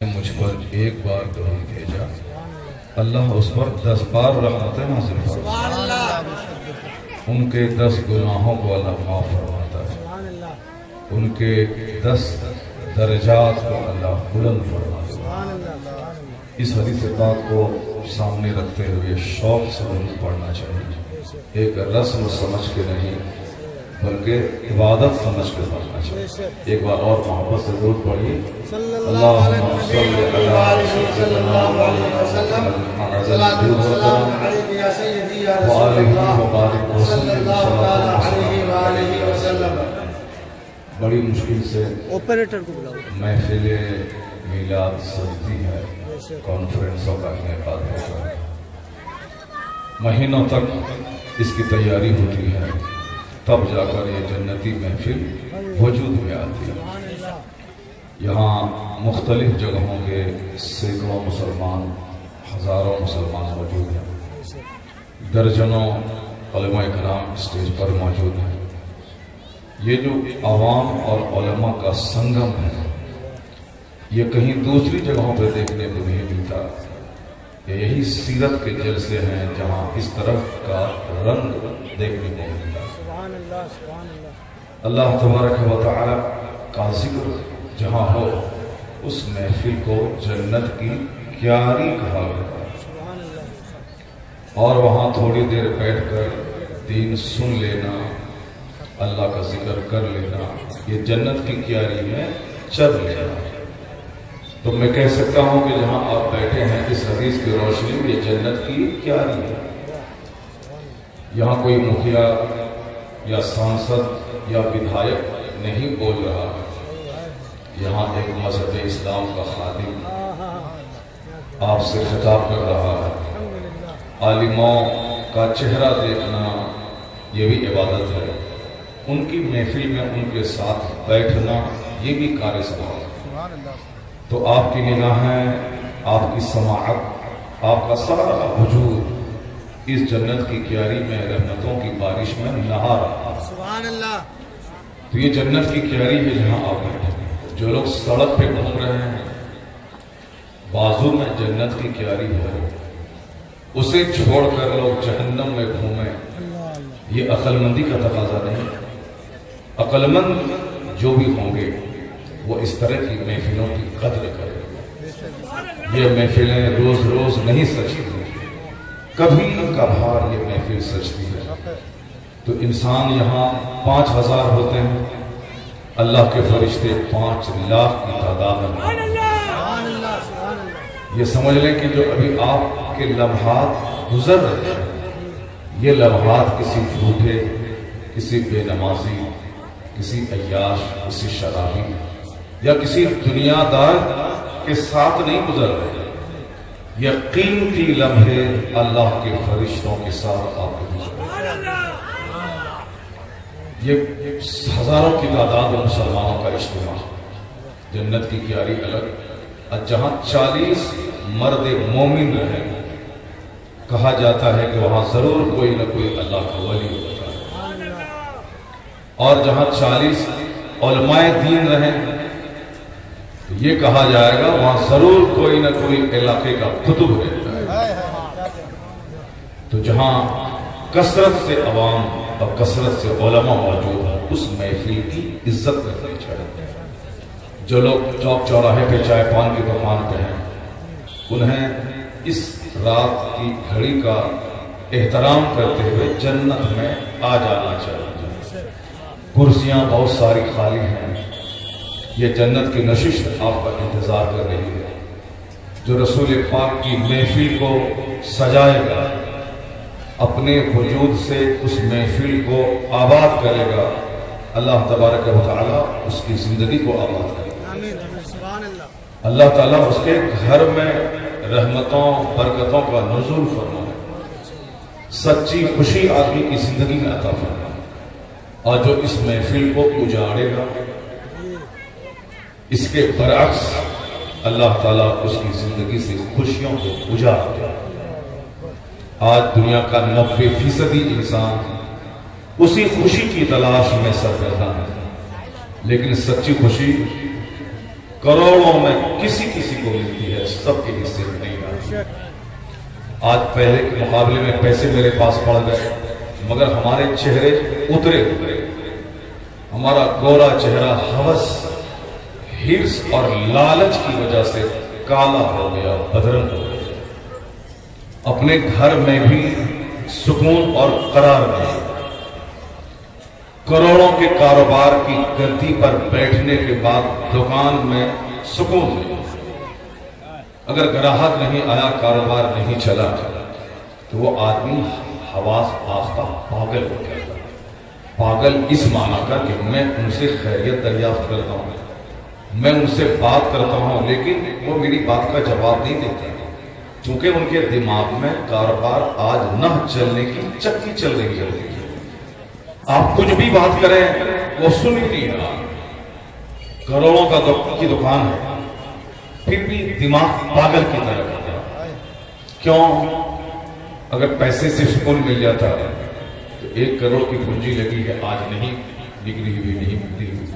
मुझ पर एक बार कभी भेजा, अल्लाह उस पर 10 बार रहमतें नाज़िल फरमाता है। उनके 10 गुनाहों को अल्लाह माफ़ फरमाता है, उनके 10 दर्जात को अल्लाह बुलंद फरमाता है। इस हदीस पाक को सामने रखते हुए शौक से दुरूद पढ़ना चाहिए, एक रस्म समझ के नहीं बल्कि इबादत समझ के पढ़ना चाहिए। एक बार और मोहब्बत से दुरूद पढ़िए। अल्लाहुम्मा सल्लि अला सय्यिदिना व आलिहि व बारिक वसल्लम। बड़ी मुश्किल से ऑपरेटर को बुलाओ। महफिल मीलाद सजती है, कॉन्फ्रेंसों का इनेकाद होता है, महीनों तक इसकी तैयारी होती है, तब जाकर ये जन्नती महफिल वजूद में आती है। यहाँ मुख्तलिफ जगहों के सैकड़ों मुसलमान, हज़ारों मुसलमान मौजूद हैं, दर्जनों उलमाए कराम स्टेज पर मौजूद हैं। ये जो आवाम और उलमा का संगम है, ये कहीं दूसरी जगहों पर देखने को नहीं मिलता। यही सीरत के जलसे हैं जहाँ इस तरफ का रंग देखने को मिलता है। अल्लाह तबारक व तआला का जिक्र जहाँ हो, उस महफिल को जन्नत की क्यारी कहा गया है। और वहाँ थोड़ी देर बैठकर दीन सुन लेना, अल्लाह का जिक्र कर लेना, ये जन्नत की क्यारी में चल लेना। तो मैं कह सकता हूँ कि जहाँ आप बैठे हैं इस हदीस की रोशनी में, ये जन्नत की क्यारी है। यहाँ कोई मुखिया या सांसद या विधायक नहीं बोल रहा है, यहाँ एक मजहब इस्लाम का खादिम आपसे खिताब कर रहा है। आलिमों का चेहरा देखना ये भी इबादत है, उनकी महफिल में उनके साथ बैठना ये भी कार्य सवाब है। तो आपकी निगाहें, आपकी समाअत, आपका सारा वजूद इस जन्नत की क्यारी में रहमतों की बारिश में नहा रहा है। सुभान अल्लाह। तो ये जन्नत की क्यारी है जहाँ आप बैठे। जो लोग सड़क पे घूम रहे हैं, बाजू में जन्नत की क्यारी है, उसे छोड़कर लोग जहन्नम में घूमें, ये अक्लमंदी का तकाजा नहीं। अक्लमंद जो भी होंगे वो इस तरह की महफिलों की कद्र करेंगे। ये महफिलें रोज रोज नहीं सची, कभी कभार ये महफिल सजती है। तो इंसान यहाँ 5000 होते हैं, अल्लाह के फरिश्ते 5 लाख की तादाद में। ये समझ लें कि जो अभी आपके लम्हात गुजर रहे हैं, ये लम्हात किसी झूठे, किसी बेनमाजी, किसी अय्याश, किसी शराबी या किसी दुनियादार के साथ नहीं गुजर रहे। ये कीमती लम्हे अल्लाह के फरिश्तों के साथ आपके गुजर रहे। ये हजारों की तादाद में मुसलमानों का इज्तिमा, जन्नत की क्यारी अलग। जहां 40 मर्द मोमिन रहे, कहा जाता है कि वहां जरूर कोई ना कोई अल्लाह का वली होता है। और जहां 40 उलमाए दीन रहे, तो ये कहा जाएगा वहां जरूर कोई ना कोई इलाके का कुतुब रहता है। तो जहां कसरत से अवाम और कसरत से उलमा मौजूद है, उस महफिल की इज्जत करनी चाहिए। जो लोग चौक चौराहे पे चाय पान की दुकान पे हैं, उन्हें इस रात की घड़ी का एहतराम करते हुए जन्नत में आ जाना चाहिए। कुर्सियां बहुत सारी खाली हैं, ये जन्नत की नशिश आपका इंतजार कर रही है। जो रसूल पाक की महफिल को सजाएगा, अपने वजूद से उस महफिल को आबाद करेगा, अल्लाह तबारक व तआला उसकी जिंदगी को आबाद करेगा। अल्लाह ताला उसके घर में रहमतों बरकतों का नुज़ूल फरमाए, सच्ची खुशी आदमी की जिंदगी में अता फरमाए। और जो इस महफिल को उजाड़ेगा, इसके बरअक्स अल्लाह ताला उसकी जिंदगी से खुशियों को उजाड़ देगा। आज दुनिया का 90% इंसान उसी खुशी की तलाश में सरगर्दा है, लेकिन सच्ची खुशी करोड़ों में किसी किसी को मिलती है, सबके हिस्से में नहीं आती। आज पहले के मुकाबले में पैसे मेरे पास पड़ गए, मगर हमारे चेहरे उतरे उतरे। हमारा गोरा चेहरा हवस, हिर्स और लालच की वजह से काला हो गया, बदरंग हो गया। अपने घर में भी सुकून और करार नहीं। करोड़ों के कारोबार की गद्दी पर बैठने के बाद दुकान में सुकून नहीं। अगर ग्राहक नहीं आया, कारोबार नहीं चला, तो वो आदमी हवास आस्था पागल हो गया। पागल इस माना कर कि मैं उनसे खैरियत दरियाफ्त करता हूँ, मैं उनसे बात करता हूँ, लेकिन वो मेरी बात का जवाब नहीं देते, क्योंकि उनके दिमाग में कारोबार आज न चलने की चक्की चल रही है। आप कुछ भी बात करें वो सुन ही नहीं रहा। करोड़ों की दुकान है, फिर भी दिमाग पागल की तरह होता है। क्यों? अगर पैसे से सुकून मिल जाता है तो 1 करोड़ की पूंजी लगी है, आज नहीं बिक्री हुई, नहीं बिक्री हुई,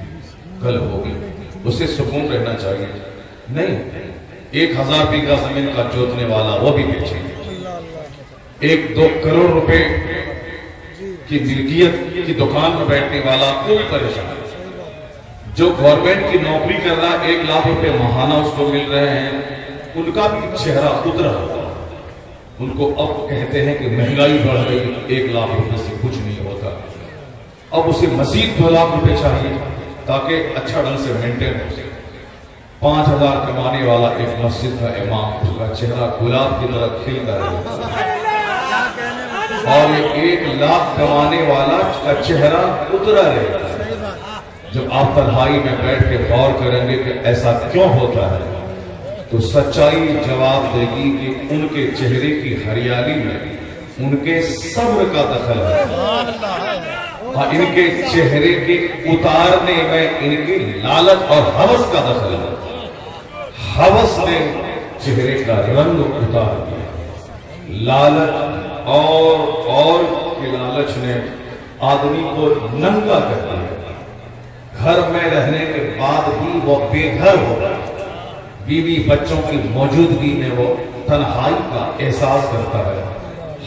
कल होगी, उससे सुकून रहना चाहिए। नहीं, 1000 बीघा जमीन का जोतने वाला वो भी बेचेंगे। 1-2 करोड़ रुपए की मिल्कियत की दुकान में बैठने वाला कोई परेशान है। जो गवर्नमेंट की नौकरी कर रहा, 1 लाख रुपए महाना उसको मिल रहे हैं, उनका भी चेहरा उतरा होगा। उनको अब कहते हैं कि महंगाई बढ़ गई, 1 लाख रुपए से कुछ नहीं होता, अब उसे मजीद 2 लाख रुपए चाहिए ताकि अच्छा ढंग से मेंटेन हो सके। 5000 कमाने वाला एक मस्जिद का इमाम, उसका चेहरा गुलाब की तरह खिलता है, और 1 लाख कमाने वाला का चेहरा उतरा रहेगा। जब आप तन्हाई में बैठ के गौर करेंगे कि ऐसा क्यों होता है, तो सच्चाई जवाब देगी कि उनके चेहरे की हरियाली में उनके सब्र का दखल है, और इनके चेहरे के उतारने में इनकी लालच और हवस का दखल है। हवस ने चेहरे का रंग उतार दिया, लालच और की लालच ने आदमी को नंगा कर दिया। घर में रहने के बाद भी वो बेघर हो गया। बीवी बच्चों की मौजूदगी में वो तन्हाई का एहसास करता है।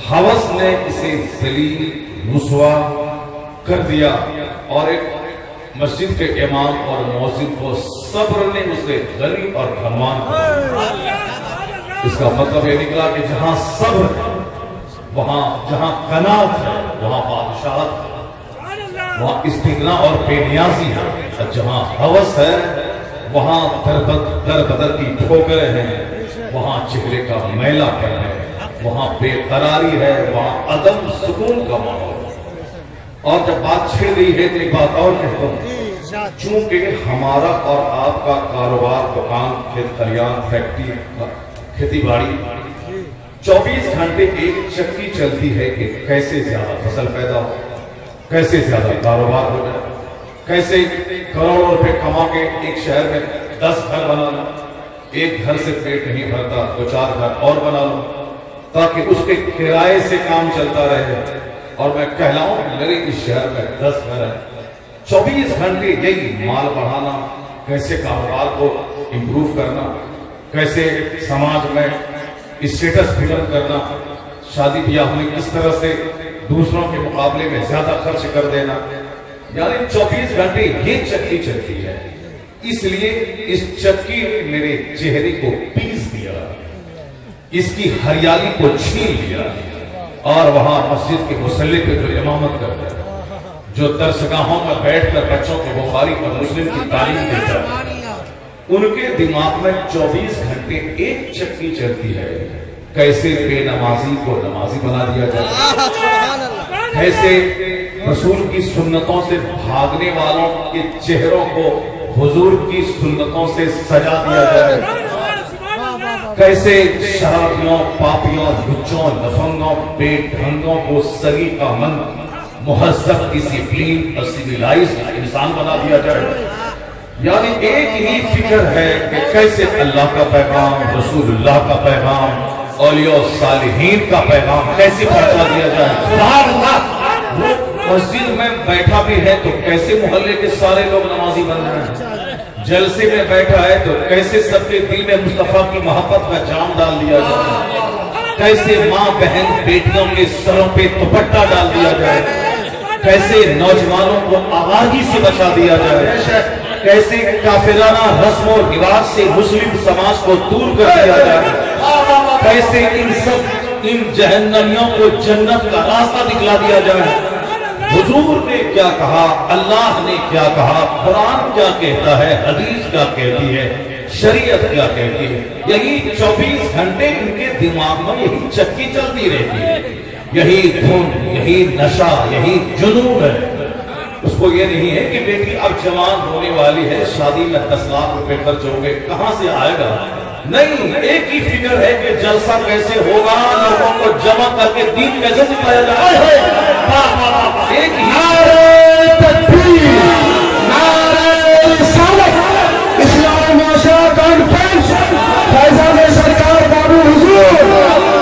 हवस ने इसे जलील रुसवा कर दिया, और एक मस्जिद के इमाम और मौजिद को सब्र ने उसे गरीब और धनवान कर दिया। इसका मतलब ये निकला कि जहां सब्र है, वहां जहां कनात है, वहां बादशाहत है, वहां इस्तिगना और बेनियाजी है। और जहां हवस है, वहां दर बदर की ठोकरें हैं, वहां चेहरे का मैलापन है, वहां बेकरारी है, वहां अदम सुकून का माहौल। और जब बात छिड़ गई है तो एक बात और कहता हूं, चूंकि हमारा और आपका कारोबार, दुकान, खेत खलियान, फैक्ट्री, खेती बाड़ी 24 घंटे एक चक्की चलती है कि कैसे ज्यादा फसल पैदा हो, कैसे ज्यादा कारोबार हो जाए, कैसे करोड़ों रुपए कमा के एक शहर में 10 घर बना लो। एक घर से पेट नहीं भरता, 2-4 घर और बना लो, ताकि उसके किराए से काम चलता रहे। और मैं कहलाऊं मेरे इस शहर में 10 घर है। 24 घंटे यही माल बढ़ाना, कैसे कारोबार को इंप्रूव करना, कैसे समाज में स्टेटस फिल्म करना, शादी ब्याह में किस तरह से दूसरों के मुकाबले में ज्यादा खर्च कर देना, यानी 24 घंटे ये चक्की चलती है। इसलिए इस चक्की ने मेरे चेहरे को पीस दिया, इसकी हरियाली को छीन लिया, और वहां मस्जिद के मुसल्ले पे जो इमामत करता है, जो दरसगाहों में बैठकर बच्चों को बुखारी और मुस्लिम की तालीम देता है, उनके दिमाग में 24 घंटे एक चक्की चलती है। कैसे बेनमाजी को नमाजी बना दिया जाए, कैसे रसूल की सुन्नतों से भागने वालों के चेहरों को हुजूर की सुन्नतों से सजा दिया जाए, कैसे शराबियों, पापियों, लुच्चों, लफंगों, बेढंगों को सही का मन, मुहज्जब, डिसिप्लिन और सिविलाइज्ड इंसान बना दिया जाए। यानी एक ही फिक्र है कि कैसे अल्लाह का पैगाम, रसूलुल्लाह का पैगाम, औलिया सालिहीन का पैगाम कैसे पहुंचा दिया जाए। मस्जिद में बैठा भी है तो कैसे मोहल्ले के सारे लोग नमाजी बन रहे हैं। जलसे में बैठा है तो कैसे सबके दिल में मुस्तफा की मोहब्बत का जाम डाल दिया जाए, कैसे माँ बहन बेटियों के सरों पे दुपट्टा डाल दिया जाए, कैसे नौजवानों को आवाज़ी से बचा दिया जाए, कैसे काफिराना रस्म और रिवाज से मुस्लिम समाज को दूर कर दिया जाए, कैसे इन जहन्नमियों को जन्नत का रास्ता दिखला दिया जाए। हुजूर ने क्या कहा, अल्लाह ने क्या कहा, कुरान क्या कहता है, हदीस क्या कहती है, शरीयत क्या कहती है, यही 24 घंटे इनके दिमाग में यही चक्की चलती रहती है, यही धुन, यही नशा, यही जुनून है। उसको ये नहीं है कि बेटी अब जवान होने वाली है, शादी में 10 लाख रुपए खर्च होंगे, कहां से आएगा? नहीं, एक ही फिक्र है कि जलसा कैसे होगा, लोगों को जमा करके दीन कैसे सिखाया जाए। एक ही नारे तकबीर, नारे रिसालत, इस्लाम माशरा कॉन्फ्रेंस, फैजान सरकार बाबू हुजूर,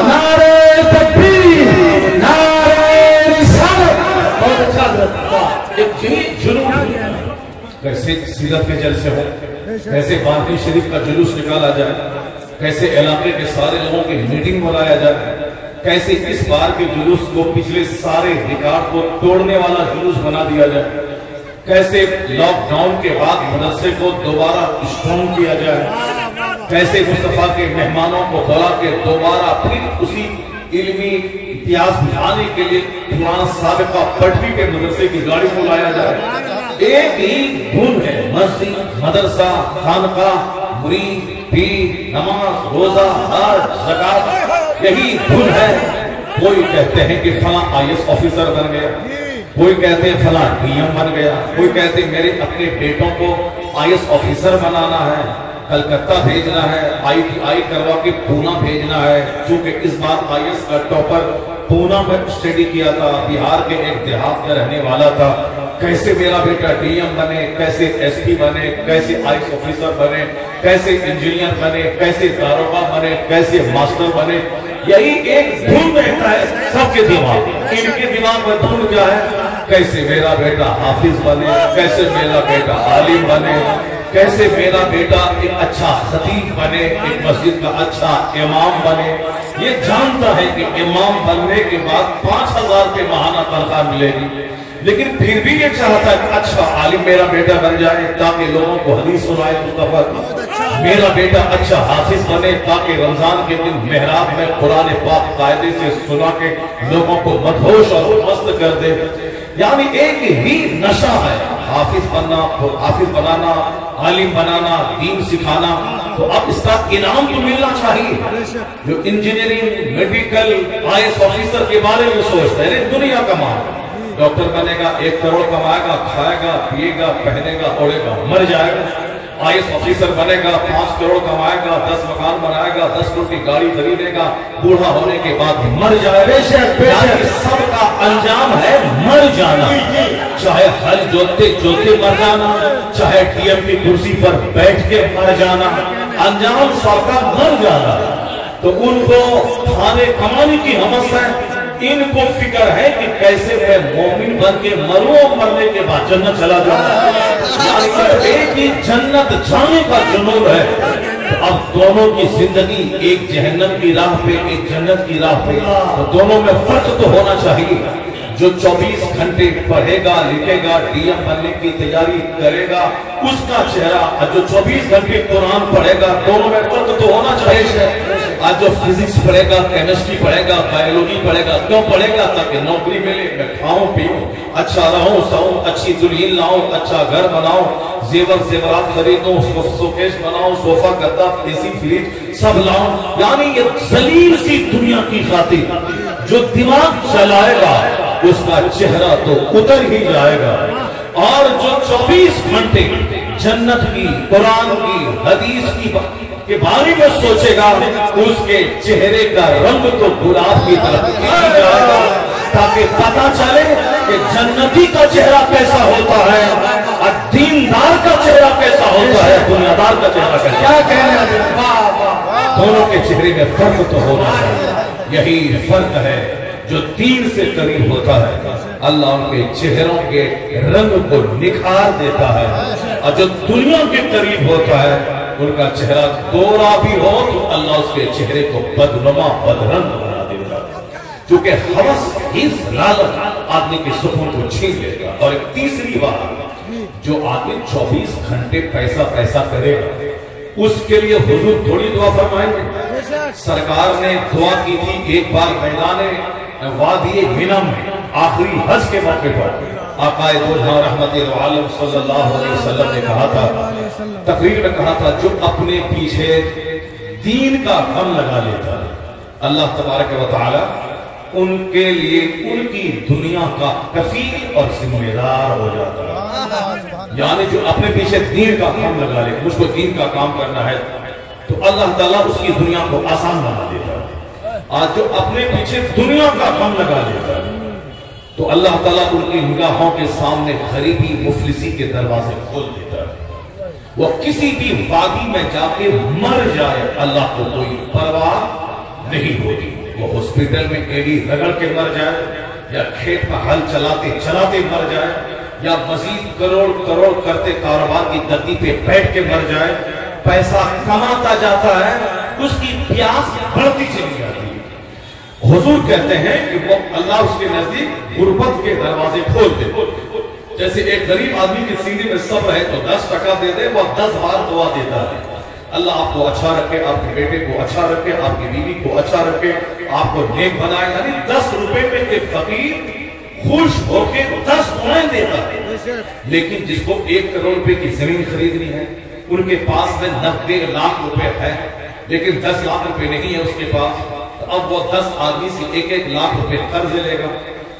नारे तकबीर, नारे रिसालत। बहुत अच्छा, एक जुनून कैसे सीरत के जलसे हो, कैसे बारकी शरीफ का जुलूस निकाला जाए, कैसे इलाके के सारे लोगों की मीटिंग बुलाया जाए, कैसे इस बार के जुलूस को पिछले सारे रिकॉर्ड को तोड़ने वाला जुलूस बना दिया जाए, कैसे लॉकडाउन के बाद मदरसे को दोबारा स्ट्रॉन्ग किया जाए, कैसे मुस्तफा के मेहमानों को बुला के दोबारा फिर उसी इल्मी इतिहास बुझाने के लिए पुराना साबिका पटरी के मदरसे की गाड़ी को लाया जाए। एक ही धुन है, मस्जिद, मदरसा, खानकाह, मुरीद, पीर, नमाज, रोजा, हज, ज़कात, यही धुन है। कोई कहते हैं कि फला IAS ऑफिसर बन गया, कोई कहते हैं फला DM बन गया, कोई कहते हैं मेरे अपने बेटों को IAS ऑफिसर बनाना है, कलकत्ता भेजना है, ITI करवा के पूना भेजना है, क्योंकि इस बार IAS का टॉपर पूना में स्टडी किया था, बिहार के एक देहात में रहने वाला था। कैसे मेरा बेटा DM बने, कैसे SP बने, कैसे IAS ऑफिसर बने, कैसे इंजीनियर बने, कैसे दारोगा बने, कैसे मास्टर बने, यही एक धुन रहता है सबके दिमाग। इनके दिमाग में धुन क्या है, कैसे मेरा बेटा हाफिज बने, कैसे मेरा बेटा आलिम बने, कैसे मेरा बेटा एक अच्छा खतीब बने, एक मस्जिद का अच्छा इमाम बने। ये जानता है कि इमाम बनने के बाद 5000 रुपये माहाना तनख्वाह मिलेगी, लेकिन फिर भी ये चाहता है कि अच्छा आलिम मेरा बेटा बन जाए ताकि लोगों को हदीस सुनाए मुस्तफा की, मेरा बेटा अच्छा हाफिज बने ताकि रमजान के दिन मेहराब में कुरान पाक कायदे से सुना के लोगों को मदहोश और मस्त कर दे। यानी एक ही नशा है, हाफिज बनना, हाफिज बनाना, आलिम बनाना, दीन सिखाना। तो अब इसका इनाम तो मिलना चाहिए। जो इंजीनियरिंग, मेडिकल, IAS ऑफिसर के बारे में सोचते हैं, दुनिया का माल, डॉक्टर बनेगा, 1 करोड़ कमाएगा, खाएगा, पिएगा, पहनेगा, ओढ़ेगा, मर जाएगा। IAS ऑफिसर बनेगा, 5 करोड़ कमाएगा, 10 मकान बनाएगा, 10 करोड़ की गाड़ी खरीदेगा, बूढ़ा होने के बाद मर जाएगा। सबका अंजाम है मर जाना, चाहे हल जोते जोते मर जाना, चाहे DM की कुर्सी पर बैठ के मर जाना, अंजाम सबका मर जाना। तो उनको खाने कमाने की हमस है, इनको फिक्र है कि कैसे मैं मोमिन बन के मरूं और मरने के बाद जन्नत चला जाऊं। एक ही जन्नत जाने का जुनून है। तो अब दोनों की जिंदगी एक जहन्नम की राह पे, एक जन्नत की राह पे, तो दोनों में फर्क तो होना चाहिए। जो 24 घंटे पढ़ेगा, लिखेगा, DM बनने की तैयारी करेगा, उसका चेहरा, और जो 24 घंटे कुरान पढ़ेगा, दोनों में फर्क तो होना चाहिए। आज जो फिजिक्स पढ़ेगा, केमिस्ट्री पढ़ेगा, बायोलॉजी पढ़ेगा, क्यों पढ़ेगा? ताकि नौकरी मिले, मैं खाऊं पीऊं, अच्छा रहूं, सहूं, अच्छी दुल्हन लाऊं, अच्छा घर बनाऊं, जेवर जेवरात खरीदूं, शोकेस बनाऊं, सोफा गद्दा, AC फ्रिज सब लाऊं। यानी ये जलील सी दुनिया की खातिर जो दिमाग चलाएगा उसका चेहरा तो उतर ही जाएगा। और जो 24 घंटे जन्नत की, कुरान की, हदीस की के बारे में सोचेगा, उसके चेहरे का रंग तो गुलाब की तरफ जाएगा, ताकि पता चले कि जन्नती का चेहरा कैसा होता है और दीनदार का चेहरा कैसा होता है, दुनियादार का चेहरा कैसा। क्या कहना, दोनों के चेहरे में फर्क तो होना चाहिए। यही फर्क है जो दीन से करीब होता है अल्लाह उनके चेहरों के रंग को निखार देता है, और जो दुनिया के करीब होता है उनका चेहरा गोरा भी हो तो अल्लाह उसके चेहरे को बदनुमा बदरंग बना देता है, क्योंकि हवस हिज लालच आदमी के सुकून को छीन लेगा। और एक तीसरी बात, जो आदमी 24 घंटे पैसा पैसा करेगा उसके लिए हुजूर थोड़ी दुआ फरमाएंगे। सरकार ने दुआ की थी एक बार मैदान वादी मिना में आखिरी हज के मौके पर आकाए दुल्हा रहमतुल आलम सल्लल्लाहु अलैहि वसल्लम ने कहा था, तकरीर में कहा था, जो अपने पीछे दीन का गम लगा लेता है अल्लाह तबारक व तआला उनके लिए उनकी दुनिया का कफील और जिम्मेदार हो जाता है। यानी जो अपने पीछे दीन का काम लगा ले, मुझको दीन का काम करना है, तो अल्लाह ताला उसकी दुनिया को आसान बना देता है। आज जो अपने पीछे दुनिया का काम लगा लेता है तो अल्लाह ताला उनकी निगाहों के सामने गरीबी मुफलिसी के दरवाजे खोल देता है। वो किसी भी वादी में जाके मर जाए अल्लाह को कोई परवाह नहीं होती। वो हॉस्पिटल में एड़ी रगड़ के मर जाए, या खेत में हल चलाते चलाते मर जाए, या मजीद करोड़ करोड़ करते कारोबार की गद्दी पे बैठ के मर जाए, पैसा कमाता जाता है, उसकी प्यास बढ़ती चली जाती है। हुजूर कहते हैं कि वो अल्लाह उसके नजदीक गुर्बत के दरवाजे खोल दे। जैसे एक गरीब आदमी के सीने में सब्र है तो 10 टका दे दे, वो 10 बार दुआ देता है, अल्लाह आपको अच्छा रखे, आपके बेटे को अच्छा रखे, आपकी बीवी को अच्छा रखे, आपको नेक बनाए। यानी 10 रुपए में एक फकीर खुश होके 10 दुआएं देता है। लेकिन जिसको 1 करोड़ रुपए की जमीन खरीदनी है, उनके पास में 90 लाख रुपए है, लेकिन 10 लाख रुपए नहीं है उसके पास, तो अब वो 10 आदमी से 1-1 लाख रुपए कर्ज लेगा।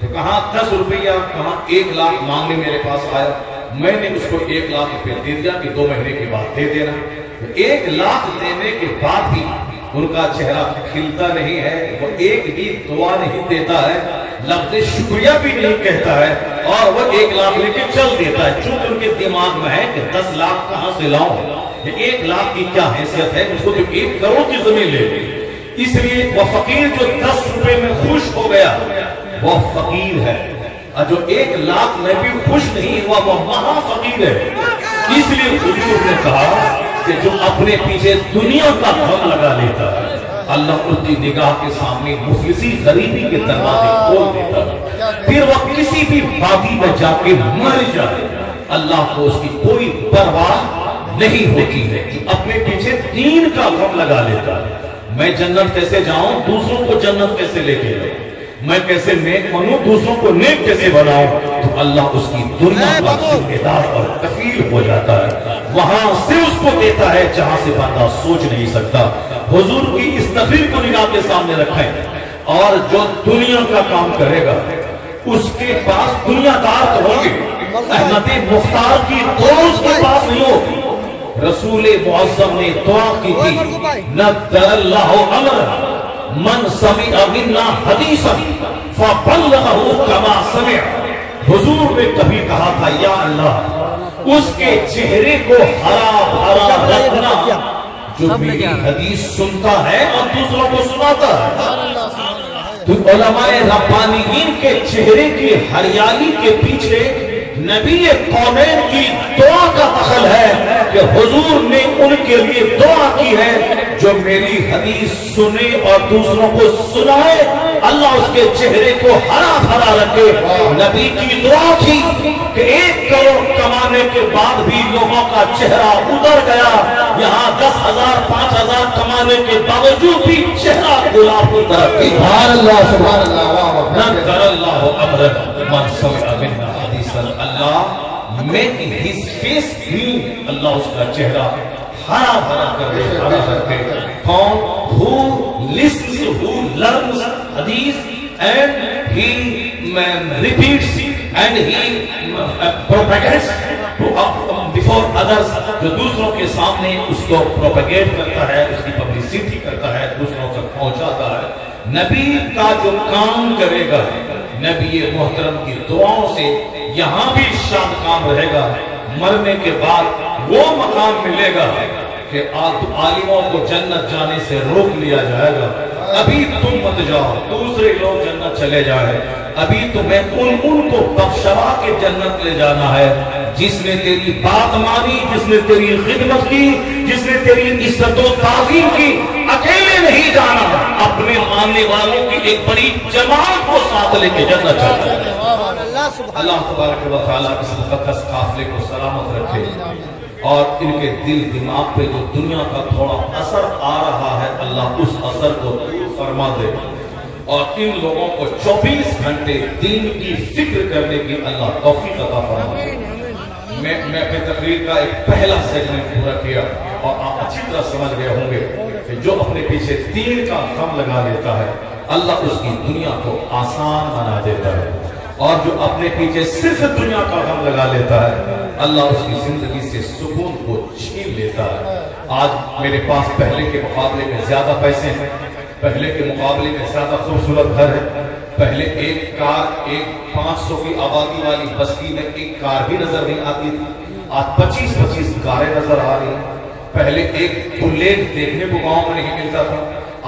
तो कहाँ 10 रुपया, कहाँ 1 लाख मांगने मेरे पास आया, मैंने उसको 1 लाख रुपए दे दिया कि 2 महीने के बाद दे देना। 1 लाख देने के बाद भी उनका चेहरा खिलता नहीं है, वो एक भी दुआ नहीं देता है, लफ्ज़ शुक्रिया भी नहीं कहता है, और वो 1 लाख लेके चल देता है। चूंकि उनके दिमाग में है कि 10 लाख कहां से लाऊं, 1 लाख की क्या हैसियत है, मुझको तो 1 करोड़ की जमीन ले ली। इसलिए वो फकीर जो 10 रुपए में खुश हो गया वो फकीर है, और जो 1 लाख में भी खुश नहीं हुआ वो महा फकीर है। इसलिए हुजूर ने कहा कि जो अपने पीछे दुनिया का गम लगा लेता है अल्लाह उसकी निगाह के सामने मुफलिसी गरीबी के दरवाजे खोल देता है। फिर वह किसी भी वादी में जाके मर जाए अल्लाह को उसकी कोई परवाह नहीं होती है। अपने पीछे दीन का गम लगा लेता है, मैं जन्नत कैसे जाऊं, दूसरों को जन्नत कैसे लेके जाऊं, मैं कैसे नेक बनूं, दूसरों को नेक कैसे बनाऊं, तो अल्लाह उसकी दुनिया का जिम्मेदार और कफील हो जाता है। वहां से उसको देता है जहां से बंदा सोच नहीं सकता। हुजूर की इस तकरीर को निगाह के सामने रखें, और जो दुनिया का काम करेगा उसके पास दुनियादार तो होंगे, अहमद मुख्तार की दुआ उसके पास नहीं होगी। रसूल मुअज़्ज़म ने दुआ की थी, नद्दरल्लाहु अमरा मन समिअ मिन्ना हदीसन फबल्लगहु कमा समिअ। हुजूर ने कभी कहा था, या अल्लाह उसके चेहरे को हरा भरा रखना जो मेरी हदीस सुनता है और दूसरों को सुनाता है। तो उलमाए रब्बानीयीन के चेहरे की हरियाली के पीछे नबी कौनैन की दुआ का दखल है कि हुजूर ने उनके लिए दुआ की है जो मेरी हदीस सुने और दूसरों को सुनाए, अल्लाह उसके चेहरे को हरा भरा रखे। नबी की दुआ थी कि 1 करोड़ कमाने के बाद भी लोगों का चेहरा उतर गया, यहाँ 10,000 5,000 कमाने के बावजूद भी चेहरा गुलाब की तरफ। Allah make his face green, Allah उसका चेहरा हरा भरा कर दे, हरा करके। कौन? Who listens, who learns hadith and he repeats and he propagates before others, जो दूसरों के सामने उसको प्रोपेगेट करता है, उसकी पब्लिसिटी करता है, दूसरों तक पहुंचाता है। नबी का जो काम करेगा, नबी मोहतरम की दुआओं से यहाँ भी शान काम रहेगा, मरने के बाद वो मकाम मिलेगा कि आलिमों को जन्नत जाने से रोक लिया जाएगा, अभी तुम मत जाओ, दूसरे लोग जन्नत चले जाए। अभी तुम्हें उनको बख्शवा के जन्नत ले जाना है, जिसने तेरी बात मानी, जिसने तेरी खिदमत की, जिसने तेरी इज्जत व ताज़ीम की। अकेले नहीं जाना, अपने मानने वालों की एक बड़ी जमात को साथ लेके जन्नत जाना है। अल्लाह तबारक व तआला इस मुक़द्दस काफ़िले को सलामत रखे और इनके दिल दिमाग पे जो दुनिया का थोड़ा असर आ रहा है, अल्लाह उस असर को दूर फरमा दे और इन लोगों को 24 घंटे दीन की फिक्र करने की अल्लाह तौफीक अता फरमा दे। मैं अपनी तकरीर का एक पहला सेगमेंट पूरा किया और आप अच्छी तरह समझ गए होंगे कि जो अपने पीछे दीन का गम लगा लेता है, अल्लाह उसकी दुनिया को आसान बना देता है, और जो अपने पीछे सिर्फ दुनिया का गम लगा लेता है, अल्लाह उसकी जिंदगी से सुकून को छीन लेता है। आज मेरे पास पहले के मुकाबले में ज्यादा पैसे हैं, पहले के मुकाबले में ज्यादा खूबसूरत घर है। पहले एक कार, एक 500 की आबादी वाली बस्ती में एक कार भी नजर नहीं आती थी, आज 25-25 कारें नजर आ रही हैं। पहले एक बुलेट देखने को गांव में नहीं मिलता था,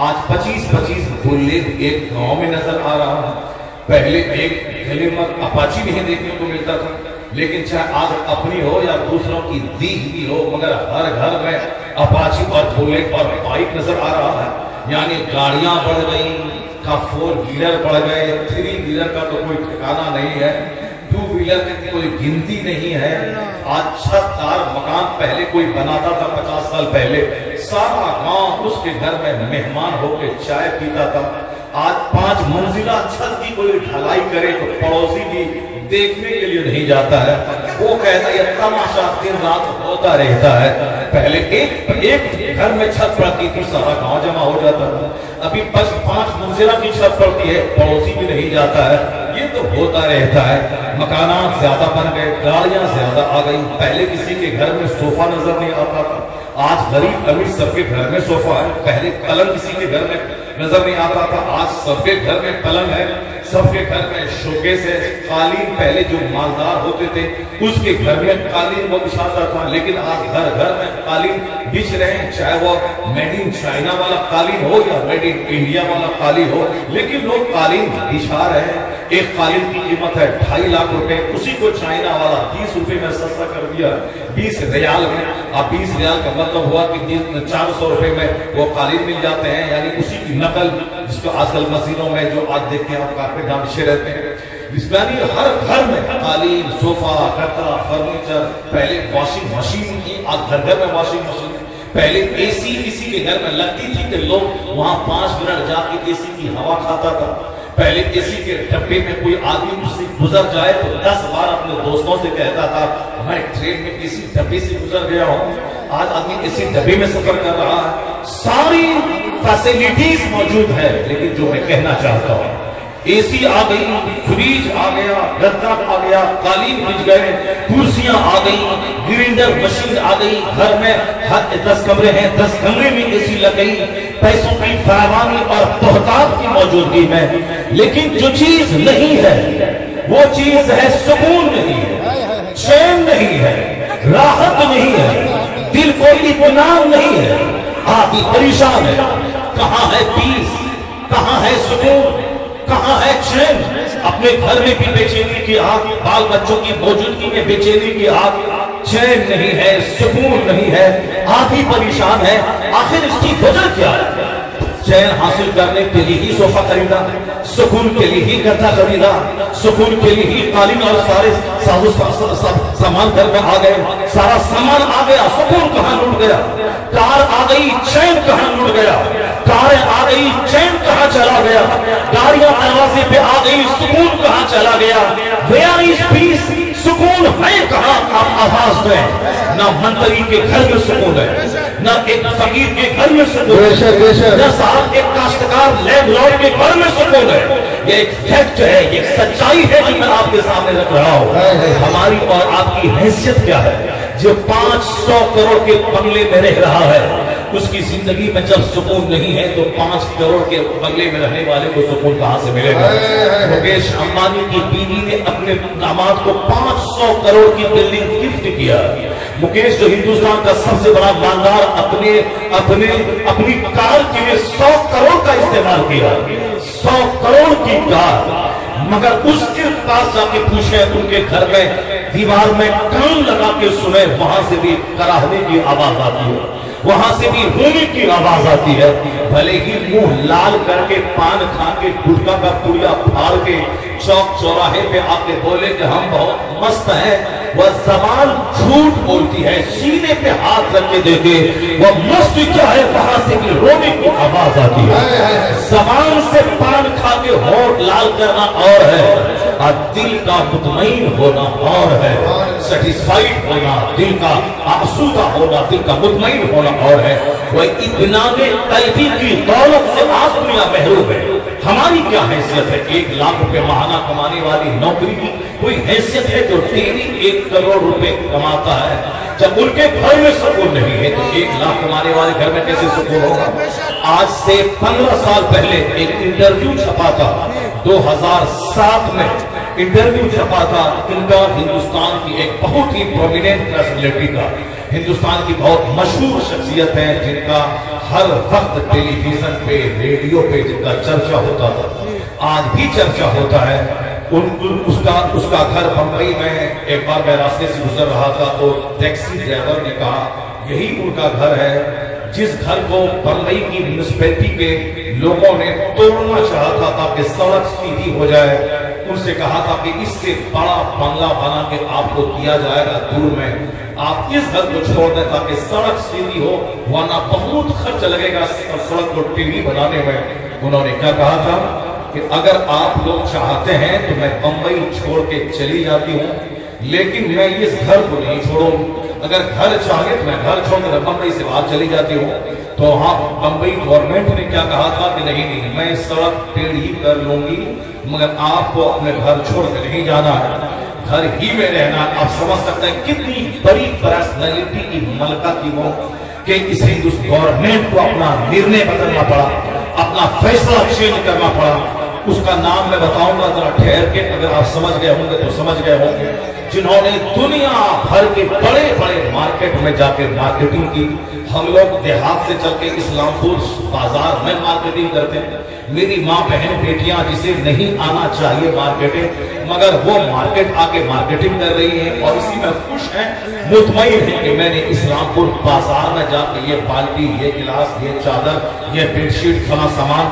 आज 25-25 बुलेट एक गांव में नजर आ रहा है। पहले एक ग्लैमर अपाची नहीं देखने को मिलता था, लेकिन चाहे आज अपनी हो या दूसरों की दी हुई हो, मगर हर घर में अपाची और बुलेट और बाइक नजर आ रहा है। यानी गाड़ियां बढ़ गई, का 4 व्हीलर बढ़ गए, 3 व्हीलर का तो कोई ठिकाना नहीं है, 2 व्हीलर की कोई गिनती नहीं है। आज छतदार मकान पहले कोई बनाता था 50 साल पहले, सारा गांव उसके घर में मेहमान होकर चाय पीता था। आज 5 मंजिला छत की कोई ढलाई करे तो पड़ोसी भी देखने के लिए नहीं जाता है, वो कहता है तमाशा दिन रात होता रहता है। पहले एक घर में छत पड़ती थी, सारा गांव जमा हो जाता था, अभी बस 5 मंजिला की छत पड़ती है, पड़ोसी भी नहीं जाता है, ये तो होता रहता है। मकानात ज्यादा बन गए, गाड़ियां ज्यादा आ गई। पहले किसी के घर में सोफा नजर नहीं आता था, आज गरीब अमीर सबके घर में सोफा है। पहले पलंग किसी के घर में नजर नहीं आता था, आज सबके घर में पलंग है, सबके घर में शोकेस है। कालीन पहले जो मालदार होते थे उसके घर में कालीन वो बिछाता था, लेकिन आज घर घर में कालीन बिछ रहे हैं, चाहे वो मेड इन चाइना वाला कालीन हो या मेड इन इंडिया वाला कालीन हो, लेकिन लोग कालीन बिछा रहे हैं। एक कालीन की कीमत है 2.5 लाख रुपए, उसी को चाइना वाला 30 रुपए में सस्ता कर दिया, 20 रियाल में। अब 20 रियाल का मतलब हुआ कि 400 रुपए में वो कालीन मिल जाते हैं, यानी उसी की नकल, जिसको आजकल मस्जिदों में जो आज देखते हैं आप कारपेट बिछे रहते हैं, यानी हर घर में कालीन, सोफा, गद्दा, फर्नीचर। पहले वॉशिंग मशीन की, आज घर घर में वॉशिंग मशीन। पहले एसी किसी के घर में लगती थी कि लोग वहां 5 मिनट जाके एसी की हवा खाता था। पहले एसी के डब्बे में कोई आदमी उससे गुजर जाए तो 10 बार अपने दोस्तों से कहता था मैं ट्रेन में इसी डब्बे से गुजर गया हूं। आज आदमी इसी डब्बे में सफर कर रहा है, सारी फैसिलिटीज मौजूद है, लेकिन जो मैं कहना चाहता हूं, एसी आ गई, फ्रिज आ गया, गद्दा आ गया, कालीन बिछ गए, कुर्सियां आ गई, ग्राइंडर मशीन आ गई, घर में हर 10 कमरे हैं, 10 कमरे में एसी लग गई, पैसों की फरावानी और बहुतायत की मौजूदगी में। लेकिन जो चीज नहीं है वो चीज है सुकून नहीं है, चैन नहीं है, राहत नहीं है, दिल को इत्मीनान नहीं है, आप परेशान है। कहां है पीस, कहां है सुकून, कहां है चैन? अपने घर में भी बेचैनी की आग, बाल बच्चों की मौजूदगी में बेचैनी की आग, चैन नहीं है, सुकून नहीं है, आप ही परेशान है। आखिर इसकी वजह क्या है? चैन हासिल करने के लिए ही सोफा खरीदा, सुकून के लिए ही गद्दा खरीदा, सुकून के लिए ही कालीन और सारे सामान घर में आ गए, सारा सामान आ गया, सुकून कहां लूट गया? कार आ गई, चैन कहां लूट गया? कारें आ गई, चैन कहां चला गया? गाड़ियां दरवाजे पे आ गई, सुकून कहां चला गया? Where is peace? सुकून है कहां? आप आवाज दें। ना मंत्री के घर में सुकून है, ना एक फकीर के घर में सुकून है, ना साहब एक काश्तकार लैंडलॉर्ड के घर में सुकून है। ये एक फैक्ट है, ये सच्चाई है जो मैं आपके सामने रख रहा हूं। हमारी और आपकी हैसियत क्या है? जो 500 करोड़ के बंगले में रह रहा है, उसकी जिंदगी में जब सुकून नहीं है तो 5 करोड़ के बंगले में रहने वाले को सुकून कहां से मिलेगा? मुकेश अंबानी की बीवी ने अपने दामाद को 500 करोड़ की बिल्डिंग गिफ्ट किया। मुकेश जो हिंदुस्तान का सबसे बड़ा मालदार, अपनी कार के लिए 100 करोड़ का इस्तेमाल इस्तेमाल किया, 100 करोड़ की कार, मगर उसके पास जाके पूछे, उनके घर में दीवार में कान लगा के सुने, वहां से भी कराहने की आवाज आती है, वहां से भी रोने की आवाज आती है। भले ही मुंह लाल करके पान खा के गुटखा का पुड़िया फाड़ के चौक चौराहे पे आके बोले कि हम बहुत मस्त हैं, वह जबान झूठ बोलती है, सीने पे हाथ रख के देखे वह मस्त क्या है, वहां से भी रोने की आवाज आती है। जबान से पान खा के होठ लाल करना और है, और दिल का मुतमईन होना और है, सेटिस्फाइड होना, दिल का आसूदा होना, दिल का मुतमईन होना और है। वह इतना तलबी की दौलत से आज दुनिया महरूम है। हमारी क्या हैसियत है? 1 लाख रुपए महाना कमाने वाली नौकरी की कोई हैसियत है जो डेली 1 करोड़ रुपए कमाता है? जब उनके घर में सुकून नहीं है तो 1 लाख कमाने वाले घर में कैसे सुकून होगा? आज से 15 साल पहले एक इंटरव्यू छपा था, 2007 में इंटरव्यू छपा था इनका, हिंदुस्तान की एक बहुत ही प्रोमिनेंट पर्सनैलिटी का, हिंदुस्तान की बहुत मशहूर शख्सियत है जिनका हर वक्त टेलीविजन पे, रेडियो पे जिनका चर्चा होता था, आज भी चर्चा होता है। उसका घर बंबई में। एक बार मैं रास्ते से गुजर रहा था तो टैक्सी ड्राइवर ने कहा यही उनका घर है, जिस घर को बंबई की म्युनिसिपैलिटी के लोगों ने तोड़ना चाहा था ताकि सड़क सीधी हो जाए। उनसे कहा था कि इससे बड़ा बंगला बना के आपको दिया जाएगा दूर में, आप इस घर को छोड़ दें ताकि सड़क सीधी हो, वरना बहुत खर्च लगेगा सड़क को टीवी बनाने में। उन्होंने क्या कहा था कि अगर आप लोग चाहते हैं तो मैं बंबई छोड़ के चली जाती हूँ, लेकिन मैं इस घर को नहीं छोड़ूंगी। अगर घर चाहे तो मैं घर छोड़कर बंबई से बाहर चली जाती हूँ। तो हाँ, बंबई गवर्नमेंट ने क्या कहा था कि नहीं नहीं, मैं सड़क टेढ़ी कर लूंगी, मगर आपको अपने घर छोड़ के नहीं जाना है, घर ही में रहना। आप समझ सकते हैं कितनी बड़ी पर्सनैलिटी की मलका थी वो, कि इस गवर्नमेंट को अपना निर्णय बदलना पड़ा, अपना फैसला चेंज करना पड़ा। उसका नाम मैं बताऊंगा जरा ठहर के, अगर आप समझ गए होंगे तो समझ गए होंगे। जिन्होंने दुनिया भर के बड़े बड़े मार्केट में जाकर मार्केटिंग की। हम लोग देहात से चल के इस्लामपुर बाजार में मार्केटिंग करते हैं। मेरी माँ बहन बेटियां जिसे नहीं आना चाहिए मार्केटिंग, मगर वो मार्केट आके मार्केटिंग कर रही है और इसी में खुश है, मुतमईन है कि मैंने इस्लामपुर बाजार में जाकर ये बाल्टी, ये गिलास, ये चादर, ये बेडशीट, फला सामान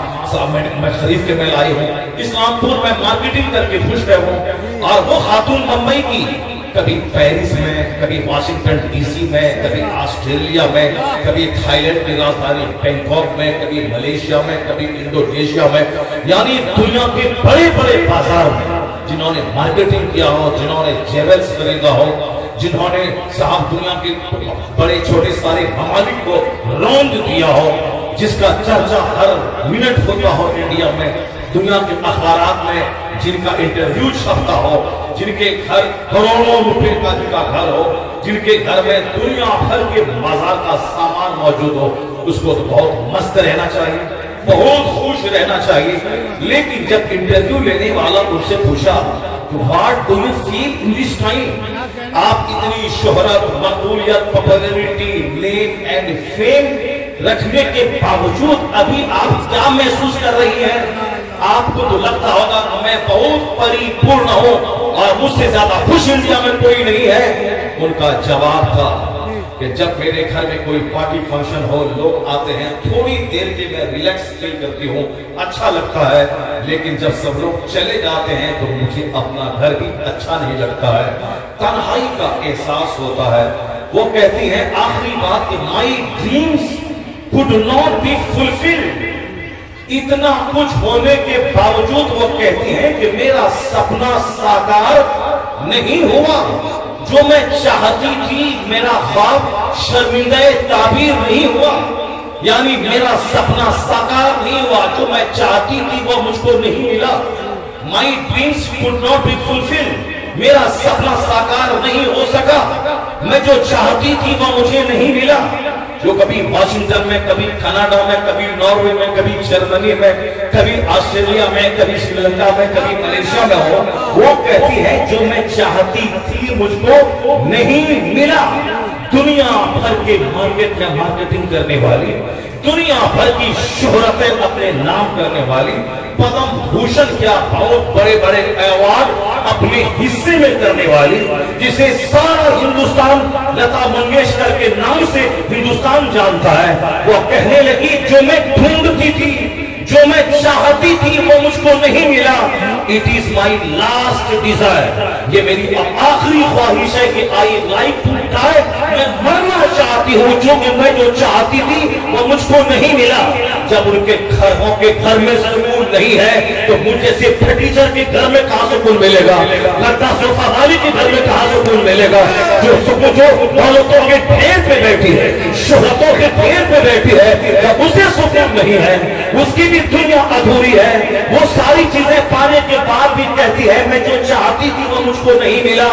मैं खरीद के मैं लाई हूँ। इस्लामपुर में मार्केटिंग करके खुश रहे हूँ। और वो खातून मुंबई की कभी पेरिस में, कभी वाशिंगटन डीसी में, कभी ऑस्ट्रेलिया में, कभी थाईलैंड की राजधानी बैंकॉक में, कभी मलेशिया में, कभी इंडोनेशिया में, यानी दुनिया के बड़े बड़े बाजार में जिन्होंने मार्केटिंग किया हो, जिन्होंने जेवल्स खरीदा हो, जिन्होंने साहब दुनिया के बड़े छोटे सारे ममालिक को रौंद दिया हो, जिसका चर्चा हर मिनट होता हो इंडिया में, दुनिया के अखबारात में जिनका इंटरव्यू छपता हो, जिनके घर करोड़ों रुपए का जिनका घर हो, जिनके घर में दुनिया भर के बाजार का सामान मौजूद हो, उसको तो बहुत मस्त रहना चाहिए, बहुत खुश रहना चाहिए। लेकिन जब इंटरव्यू लेने वाला उनसे पूछा what do you feel in this time, आप इतनी शोहरत, मकबूलियत, पॉपुलैरिटी, नेम एंड फेम रखने के बावजूद अभी आप क्या महसूस कर रही हैं? आपको तो लगता होगा कि मैं बहुत परिपूर्ण हूं और मुझसे ज्यादा खुश इंडिया में कोई नहीं है। उनका जवाब था कि जब मेरे घर में कोई पार्टी फंक्शन हो, लोग आते हैं, थोड़ी देर के मैं रिलैक्स फील करती हूँ, अच्छा लगता है, लेकिन जब सब लोग चले जाते हैं तो मुझे अपना घर भी अच्छा नहीं लगता है, तन्हाई का एहसास होता है। वो कहती हैं आखिरी बात कि my dreams could not be fulfilled. इतना कुछ होने के बावजूद वो कहती हैं कि मेरा सपना साकार नहीं हुआ, जो मैं चाहती थी मेरा ख्वाब शर्मिंदा ताबीर नहीं हुआ, यानी मेरा सपना साकार नहीं हुआ, जो मैं चाहती थी वो मुझको नहीं मिला। My dreams could not be fulfilled, मेरा सपना साकार नहीं हो सका, मैं जो चाहती थी वो मुझे नहीं मिला। जो कभी वाशिंगटन में, कभी कनाडा में, कभी नॉर्वे में, कभी जर्मनी में, कभी ऑस्ट्रेलिया में, कभी श्रीलंका में, कभी मलेशिया में हो, वो कहती है जो मैं चाहती थी मुझको नहीं मिला। दुनिया भर के मार्केट में मार्केटिंग करने वाली, दुनिया भर की शोहरतें अपने नाम करने वाली, पद्म भूषण क्या बहुत बड़े बड़े अवार्ड अपने हिस्से में करने वाली, जिसे सारा हिंदुस्तान लता मंगेशकर के नाम से हिंदुस्तान जानता है, वो कहने लगी जो मैं ढूंढती थी, जो मैं चाहती थी वो मुझको नहीं मिला। It is my last desire, ये मेरी आखिरी ख्वाहिश है कि आई लाइक टू डाई, मैं मरना चाहती हूँ, जो कि मैं जो चाहती थी वो मुझको नहीं मिला। जब उनके घर में सुकून नहीं है तो मुझे से फर्नीचर के घर में कहां सुकून मिलेगा, लता सोफा वाली के घर में कहां सुकून मिलेगा, जो सुकून जो दौलतों के ढेर पे बैठी है, शोहरतों के ढेर पे बैठी है, जब उसे सुकून नहीं है, उसकी भी दुनिया अधूरी है। वो सारी चीजें पाने के बाद भी कहती है मैं जो चाहती थी वो मुझको नहीं मिला।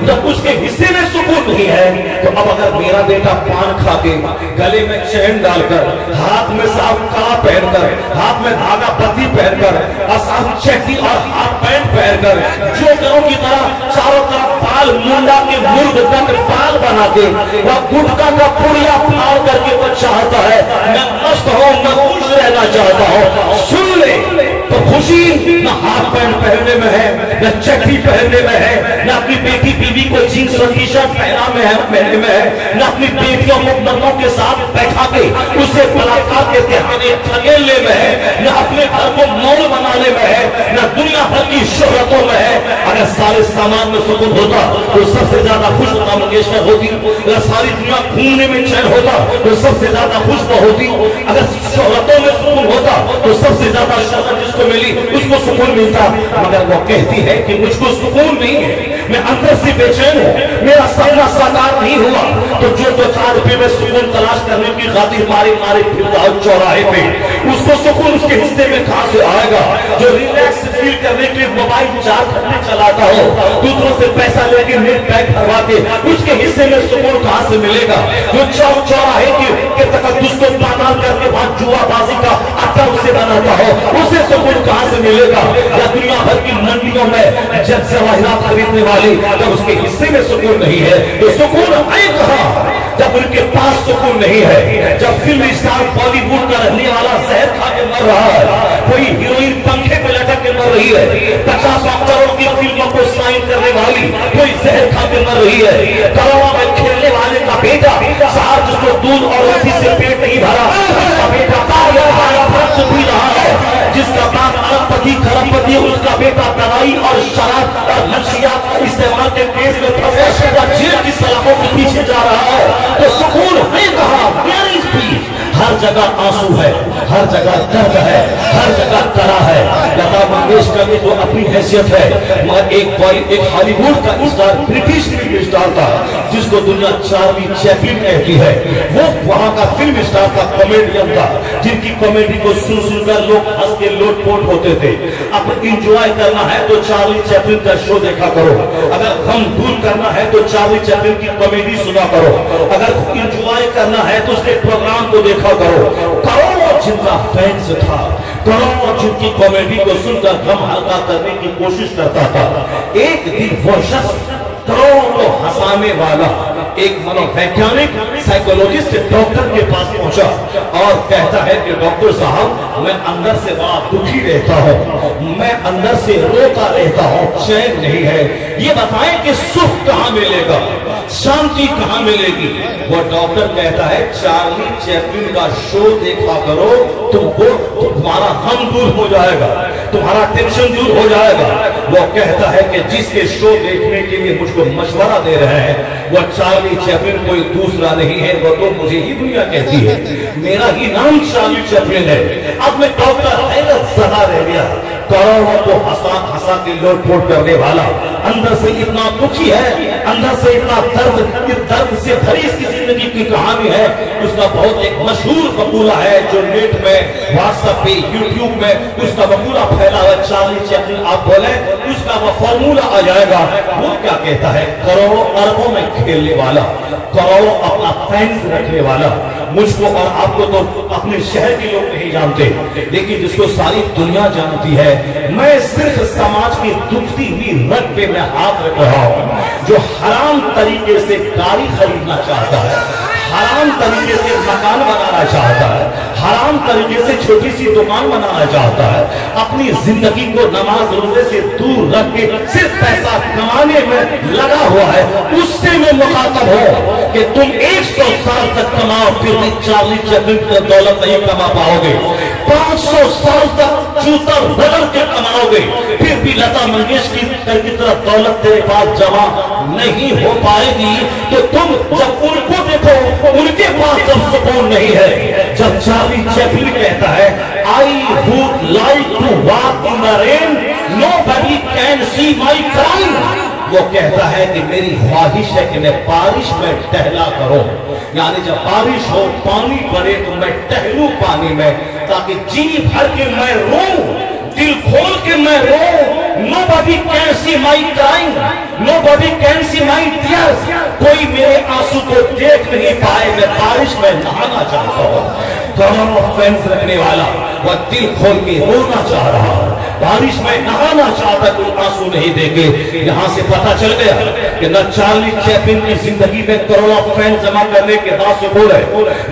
जब उसके हिस्से में सुकून नहीं है तो अब अगर मेरा बेटा पान खा के, गले में चैन डालकर, हाथ में साफ कड़ा पहनकर, हाथ में धागा पत्ती पहनकर, आसान चेकी और हाफ पैंट पहनकर, जोकरों की तरह चारों तरफ बाल मुंडा के मुर्ग तक बाल बना के, वह गुटका का पुड़िया फाड़ करके वो चाहता है मैं मस्त हूं, मैं खुश रहना चाहता हूं। सुन ले तो खुशी न हाफ पैंट पहनने में है, न चड्डी पहनने में है, न अपनी बेटी बीवी को जींस और टी शर्ट पहनने में है, न अपनी बेटियों मुकदमों के साथ बैठा के उसे बलात्कार के तिहाने खगेलने में है, न अपने घर को मॉल बनाने में है, न दुनिया भर की शोहरतों में है। अगर सारे सामान में सुकून होता तो सबसे ज्यादा खुश लता मंगेशकर होती। अगर सारी दुनिया घूमने में चैन होता तो सबसे ज्यादा खुश वो होती। अगर शोहरतों में सुकून होता तो सबसे ज्यादा शोहरत जिसको मिली उसको सुकून मिलता। मगर वो कहती है कि मुझको सुकून नहीं है, मैं अंदर से बेचैन हूं, मेरा सपना साकार नहीं हुआ। तो जो 2-4 रुपए में सुकून तलाश करने की खातिर मारे फिरता चौराहे पे, उसको सुकून उसके हिस्से में कहां से आएगा? जो रिलैक्स फील करने के लिए मोबाइल 4 घंटे चलाता हो, दूसरों से पैसा लेके नेट पैक करवा के, उसके हिस्से में सुकून कहां से मिलेगा? जो चौराहे के तकद्दुस को पामाल करके वहां जुआबाजी का अड्डा उसे बनाता हो, उसे सुकून कहां से मिलेगा? या दुनिया भर की मंडियों में जब जवाहरात खरीदने वाली, जब उसके हिस्से में सुकून नहीं है तो सुकून है कहां? जब उनके पास सुकून नहीं है, जब फिल्म स्टार बॉलीवुड का रहने वाला जहर खा के मर रहा है, कोई हीरोइन पंखे पे लटक के मर रही है, 50 करोड़ की फिल्मों को साइन करने वाली कोई जहर खा के मर रही है, करोड़ों में खेलने वाले का बेटा साहब जिसको दूध और रोटी से पेट नहीं भरा, उसका बेटा पी रहा है, जिसका बाप अरबपति खरबपति, उसका बेटा दवाई और शराब और नशियात इस्तेमाल के केस में फंसे और जेल की सलाखों के पीछे जा रहा है, तो सुकून है कहां? हर जगह आंसू है, हर जगह दर्द है, हर जगह तरा है। लता मंगेशकर की तो अपनी हैसियत है, मगर एक हॉलीवुड का स्टार, ब्रिटिश फिल्म स्टार था जिसको दुनिया चार्ली चैपलिन कहती है, वो वहां का फिल्म स्टार था, कॉमेडियन था, जिनकी कॉमेडी को सुनकर लोग हंस के लोटपोट होते थे। अब इंजॉय करना है तो चार्ली चैपलिन का शो देखा करो, अगर गम दूर करना है तो चार्ली चैपलिन की कॉमेडी सुना करो, अगर इंजॉय करना है तो उसके प्रोग्राम को देखा करो। करोड़ों जिनका फैंस था, करोड़ों जिनकी कॉमेडी को सुनकर गम हल्का करने की कोशिश करता था, एक दिन वो शख्स करोड़ों को हंसाने वाला एक मनोवैज्ञानिक साइकोलॉजिस्ट डॉक्टर के पास पहुंचा और कहता है कि डॉक्टर साहब मैं अंदर से बड़ा दुखी रहता हूं, मैं अंदर से रोता रहता हूं, चैन नहीं है, ये बताएं कि सुख कहां मिलेगा, शांति कहां मिलेगी? वो डॉक्टर कहता है चार्ली चैपलिन का शो देखा करो, तुमको तुम्हारा गम दूर हो जाएगा, तुम्हारा टेंशन दूर हो जाएगा। वो कहता है कि जिसके शो देखने के लिए मुझको मशवरा दे रहे हैं वो चार्ली चैपलिन कोई दूसरा नहीं है, वो तो मुझे ही दुनिया कहती है, मेरा ही नाम चार्ली चैपलिन है। अब मैं डॉक्टर हैरत ज़दा रह गया, करोड़ों को हंसा के लोटपोट करने वाला अंदर से इतना दुखी है, अंदर से इतना दर्द से भरी इसकी जिंदगी की कहानी है। उसका बहुत एक मशहूर मकूला है जो नेट में, व्हाट्सएप पे, यूट्यूब में उसका मकूला फैला हुआ, चार्ली चैपलिन आप बोले उसका वो फॉर्मूला आ जाएगा। वो क्या कहता है? करोड़ों अरबों में खेलने वाला, करोड़ों अपना फैंस रखने वाला, मुझको और आपको तो अपने शहर के लोग नहीं जानते, लेकिन जिसको सारी दुनिया जानती है। मैं सिर्फ समाज की दुखती हुई रग पे मैं हाथ रख रहा हूं, जो हराम तरीके से गाड़ी खरीदना चाहता है, हराम तरीके से मकान बनाना चाहता है, हराम तरीके से छोटी सी दुकान बनाना चाहता है, अपनी जिंदगी को नमाज रोजे से दूर रख के सिर्फ पैसा कमाने में लगा हुआ है, उससे मैं मुखातब हो कि तुम 100 साल तक कमाओ फिर भी 40 जगह की दौलत नहीं कमा पाओगे। 500 साल तक जूता बदल के कमाओगे फिर भी लता मंगेशकर की तरह दौलत तेरे पास जमा नहीं हो पाएगी। तो तुम जब उनको देखो, उनके पास जब सुकून नहीं है, जब चार्ली चैपलिन कहता है I would like to walk in the rain, nobody can see my crime, वो कहता है कि मेरी ख्वाहिश है कि मैं बारिश में टहला करूं, यानी जब बारिश हो पानी पड़े तो मैं टहलूं पानी में, ताकि जी भर के मैं रोऊं, दिल खोल के मैं रोऊं। Nobody can see my crying, nobody can see my tears, कोई मेरे आंसू को देख नहीं पाए, मैं बारिश में नहाना चाहता हूँ। कमर ऑफेंस रखने वाला वह दिल खोल के रोना चाह रहा है, बारिश में नहाना चाहता, कोई आंसू नहीं देंगे। यहाँ से पता चल गया कि न चार्ली चैपलिन की जिंदगी में करोड़ों फैन जमा करने के पास सुकून है,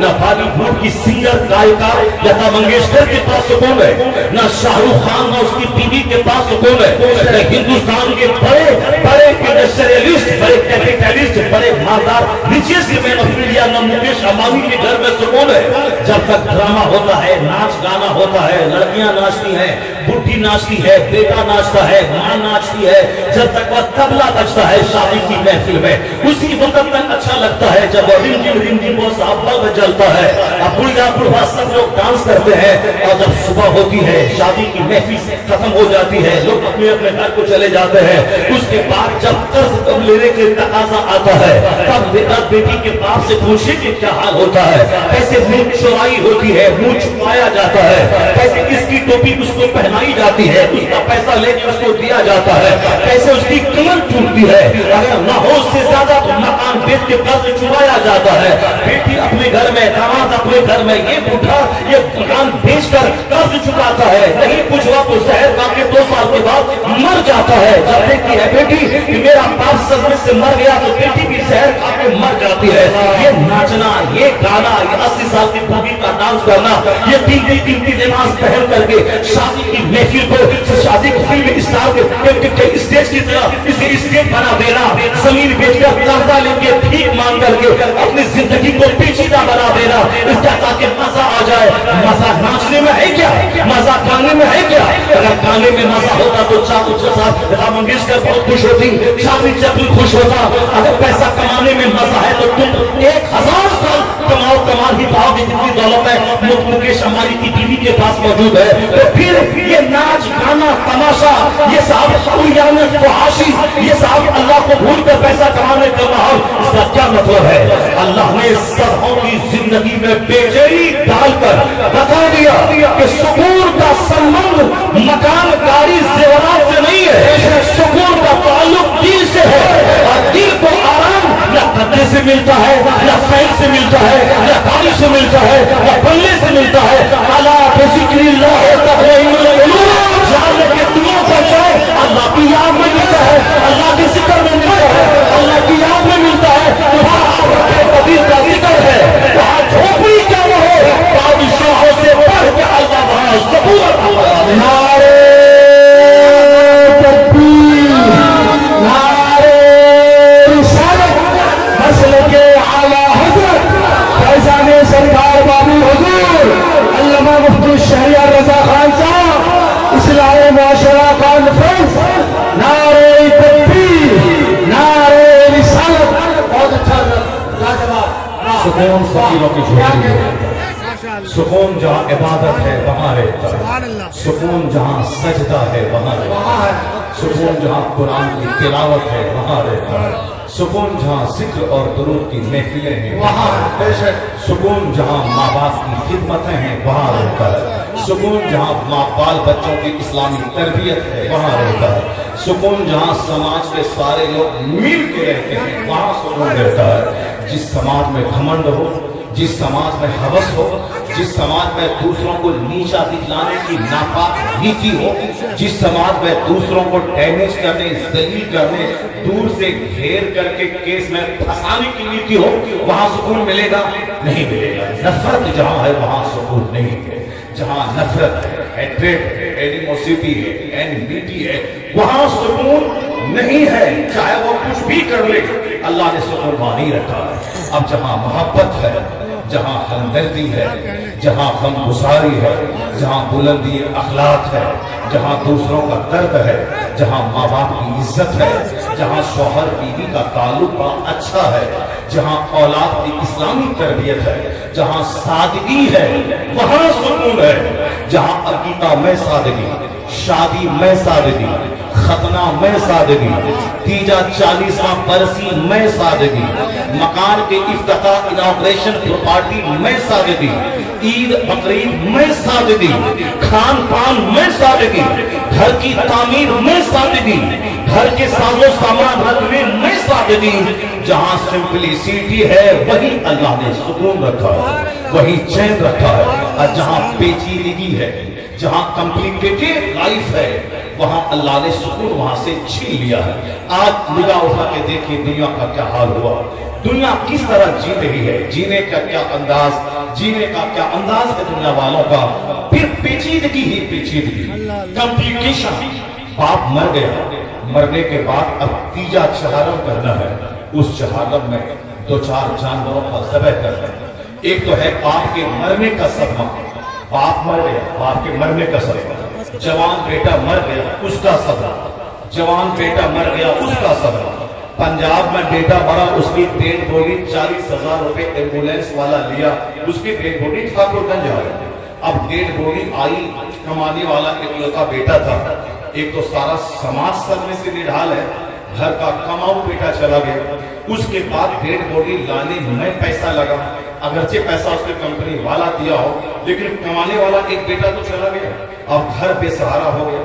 न बॉलीवुड की सिंगर गायिका लता मंगेशकर के पास सुकून है, न शाहरुख खान न उसकी बीवी के पास सुकून है, न हिंदुस्तान के बड़े बड़े इंडस्ट्रियलिस्ट, बड़े कैपिटलिस्ट, बड़े मालदार रिचेस्ट मैन ऑफ इंडिया न मुकेश अंबानी के घर में सुकून है। जब तक ड्रामा होता है, नाच गाना होता है, लड़कियां नाचती हैं, बुढ़ी नाचती है, बेटा नाचता है, मां नाचती है, जब तक वह तबला बजता है शादी की महफिल में, उसी वक्त तक अच्छा लगता है जब रिमझिम रिमझिम वो साफ बल्ब जलता है, अब बुढ़िया बुढ़वा सब लोग डांस करते हैं, और जब सुबह होती है शादी की महफिल खत्म हो जाती है, लोग अपने अपने घर को चले जाते हैं, उसके बाद जब कर्ज लेने के तकाजा आता है, तब बेटी के बाप से पूछे कि क्या हाल होता है, कैसे मुंह चोराई होती है, मुंह छुपाया जाता है, कैसे इसकी टोपी उसको पहनाई जाती है, उसका पैसा लेके उसको दिया जाता है, कैसे उसकी कमर टूटती है, अगर न हो उससे ज्यादा तो मकान बेच के कर्ज चुराया जाता है, बेटी अपने घर में, दामाद अपने घर में, ये बूढ़ा ये मकान बेचकर कर्ज चुकाता है, नहीं कुछ हुआ तो जहर खा के 2 साल के बाद मर जाता है। जब देखती है बेटी कि मेरा बाप सदमे से मर गया तो बेटी भी जहर खा के मर जाती है। ये नाचना, ये गाना, ये 80 साल की बूढ़ी का डांस करना, ये तीन लिबास पहन करके शादी की महफिल को शादी की फिल्म स्टार के स्टेज की तरह इसे स्टेज बना देना, जमीन बेचकर कर्जा लेके भीख मांग करके अपनी जिंदगी को पेचीदा बना देना, इसका ताकि मजा आ जाए। मजा नाचने में है क्या, मजा गाने में है क्या? अगर गाने में मजा होता तो लता मंगेशकर बहुत खुश होती, चार्ली चैपलिन खुश होता। अगर पैसा कमाने में मजा है तो तुम 1000 साल कमाओ, कमा ही पाओगे जितनी दौलत है मुकेश अंबानी की बीवी के पास मौजूद है। तो फिर ये नाच गाना तमाशा, ये साहब फहाशी, ये साहब अल्लाह को भूल कर पैसा कमाने का माहौल, इसका क्या मतलब है? अल्लाह ने सबों की जिंदगी में बेचैनी डालकर बता दिया कि सुकून का संबंध मकान गाड़ी जेवरात से नहीं है, सुकून का ताल्लुक दिल से है, और दिल को आराम न कब्जे से मिलता है, न फैन से मिलता है, न गाड़ी से मिलता है, न बल्ले से मिलता है। अला बिज़िक्रिल्लाह तत्मइन्नुल क़ुलूब, जानने के दुआ पर जाए, अल्लाह की याद में मिलता है, अल्लाह के जिक्र में मिलता है, अल्लाह की याद में मिलता है। कबीर का जिक्र है, वहाँ झोपड़ी क्या वो हो, बादशाहों से बढ़ के अल्लाह वहाँ ज़बूर नारे तकबीर, नारे रिसालत, मसले के आला हज़रत फैज़ान सरकार बाबू हुज़ूर अल्लामा मुफ्ती शहरियार रज़ा खान साहब, इस्लामी मुआशरा कॉन्फ्रेंस, नारे तकबीर, नारे रिसालत। बहुत अच्छा लाजवाब। सुकून फकीरों की झोपड़ी है, सुकून जहाँ इबादत है वहाँ रहता है, सुकून जहाँ सजदा है वहाँ रहता है, सुकून जहाँ कुरान की तिलावत है वहाँ रहता है, सुकून जहाँ जिक्र और दुरूद की महफिलें हैं वहाँ रहता है, सुकून जहाँ माँ बाप की खिदमतें हैं वहाँ रहता है, सुकून जहाँ माँ बाल बच्चों की इस्लामी तरबियत है वहाँ रहता है, सुकून जहाँ समाज के सारे लोग मिल के रहते हैं वहाँ सुकून रहता है। जिस समाज में घमंड हो, जिस समाज में हवस हो, जिस समाज में दूसरों को नीचा दिखलाने की नापाक नीति हो, जिस समाज में दूसरों को डैमेज करने, जलील करने, दूर से घेर करके केस में फंसाने की नीति हो, वहां सुकून मिलेगा? नहीं मिलेगा। नफरत जहां है वहां सुकून नहीं है। जहां नफरत है, हेट्रेड है, एनिमोसिटी है, एनमिटी है, वहां सुकून नहीं है। चाहे वो कुछ भी कर ले, अल्लाह ने सुकून वहां नहीं रखा है। अब जहां मोहब्बत है, जहां हमदर्दी है, जहां गमगुसारी है, जहां बुलंदी अखलाक है, जहां दूसरों का दर्द है, जहां माँ बाप की इज्जत है, जहां शौहर बीवी का ताल्लुक बड़ा अच्छा है, जहां औलाद की इस्लामी तरबियत है, जहां सादगी है, वहां सुकून है। जहां अकीदा में सादगी, शादी में सादगी, खतना में सादगी, तीजा 40वां बरसी में सादगी, मकान के इफ्तिताह इनॉग्रेशन पार्टी में सादगी, ईद बकरीद में सादगी, खान पान में सादगी, घर की तामीर में सादगी, घर के साजो सामान रखने में सादगी। जहां सिंपलिसिटी है वही अल्लाह ने सुकून रखा है, वही चैन रखा है। और जहां पेचीदगी है, जहां कॉम्प्लिकेटेड लाइफ है, वहां अल्लाह ने सुकून वहां से छीन लिया है। आज निगाह उठा के देखिए दुनिया का क्या हाल हुआ, दुनिया किस तरह जी रही है, जीने का क्या अंदाज, जीने का क्या अंदाज है दुनिया वालों का। फिर पेचीदगी ही पेचीदगी, कॉम्प्लिकेशन। बाप मर गया, मरने के बाद अब तीजा चहारम करना है। उस चहारम में 2-4 जानवरों का ज़बह करना है। एक तो है बाप के मरने का सदमा, बाप मर गया, बाप के मरने का सदमा। जवान बेटा मर गया, उसका सदमा। जवान बेटा मर गया, उसका सदमा। पंजाब में बेटा मरा, उसकी डेड बॉडी 40,000 रुपए एम्बुलेंस वाला लिया, उसकी डेड बॉडी ठाकुरगंज आई। अब डेड बॉडी आई, कमाने वाला इकलौता बेटा था। एक तो सारा समाज सदमे से निढाल है, घर का कमाऊ बेटा चला गया। उसके बाद डेड बॉडी लाने में पैसा लगा, अगरचे पैसा उसके कंपनी वाला दिया हो, लेकिन कमाने वाला एक बेटा तो चला गया। अब घर बेसहारा हो गया।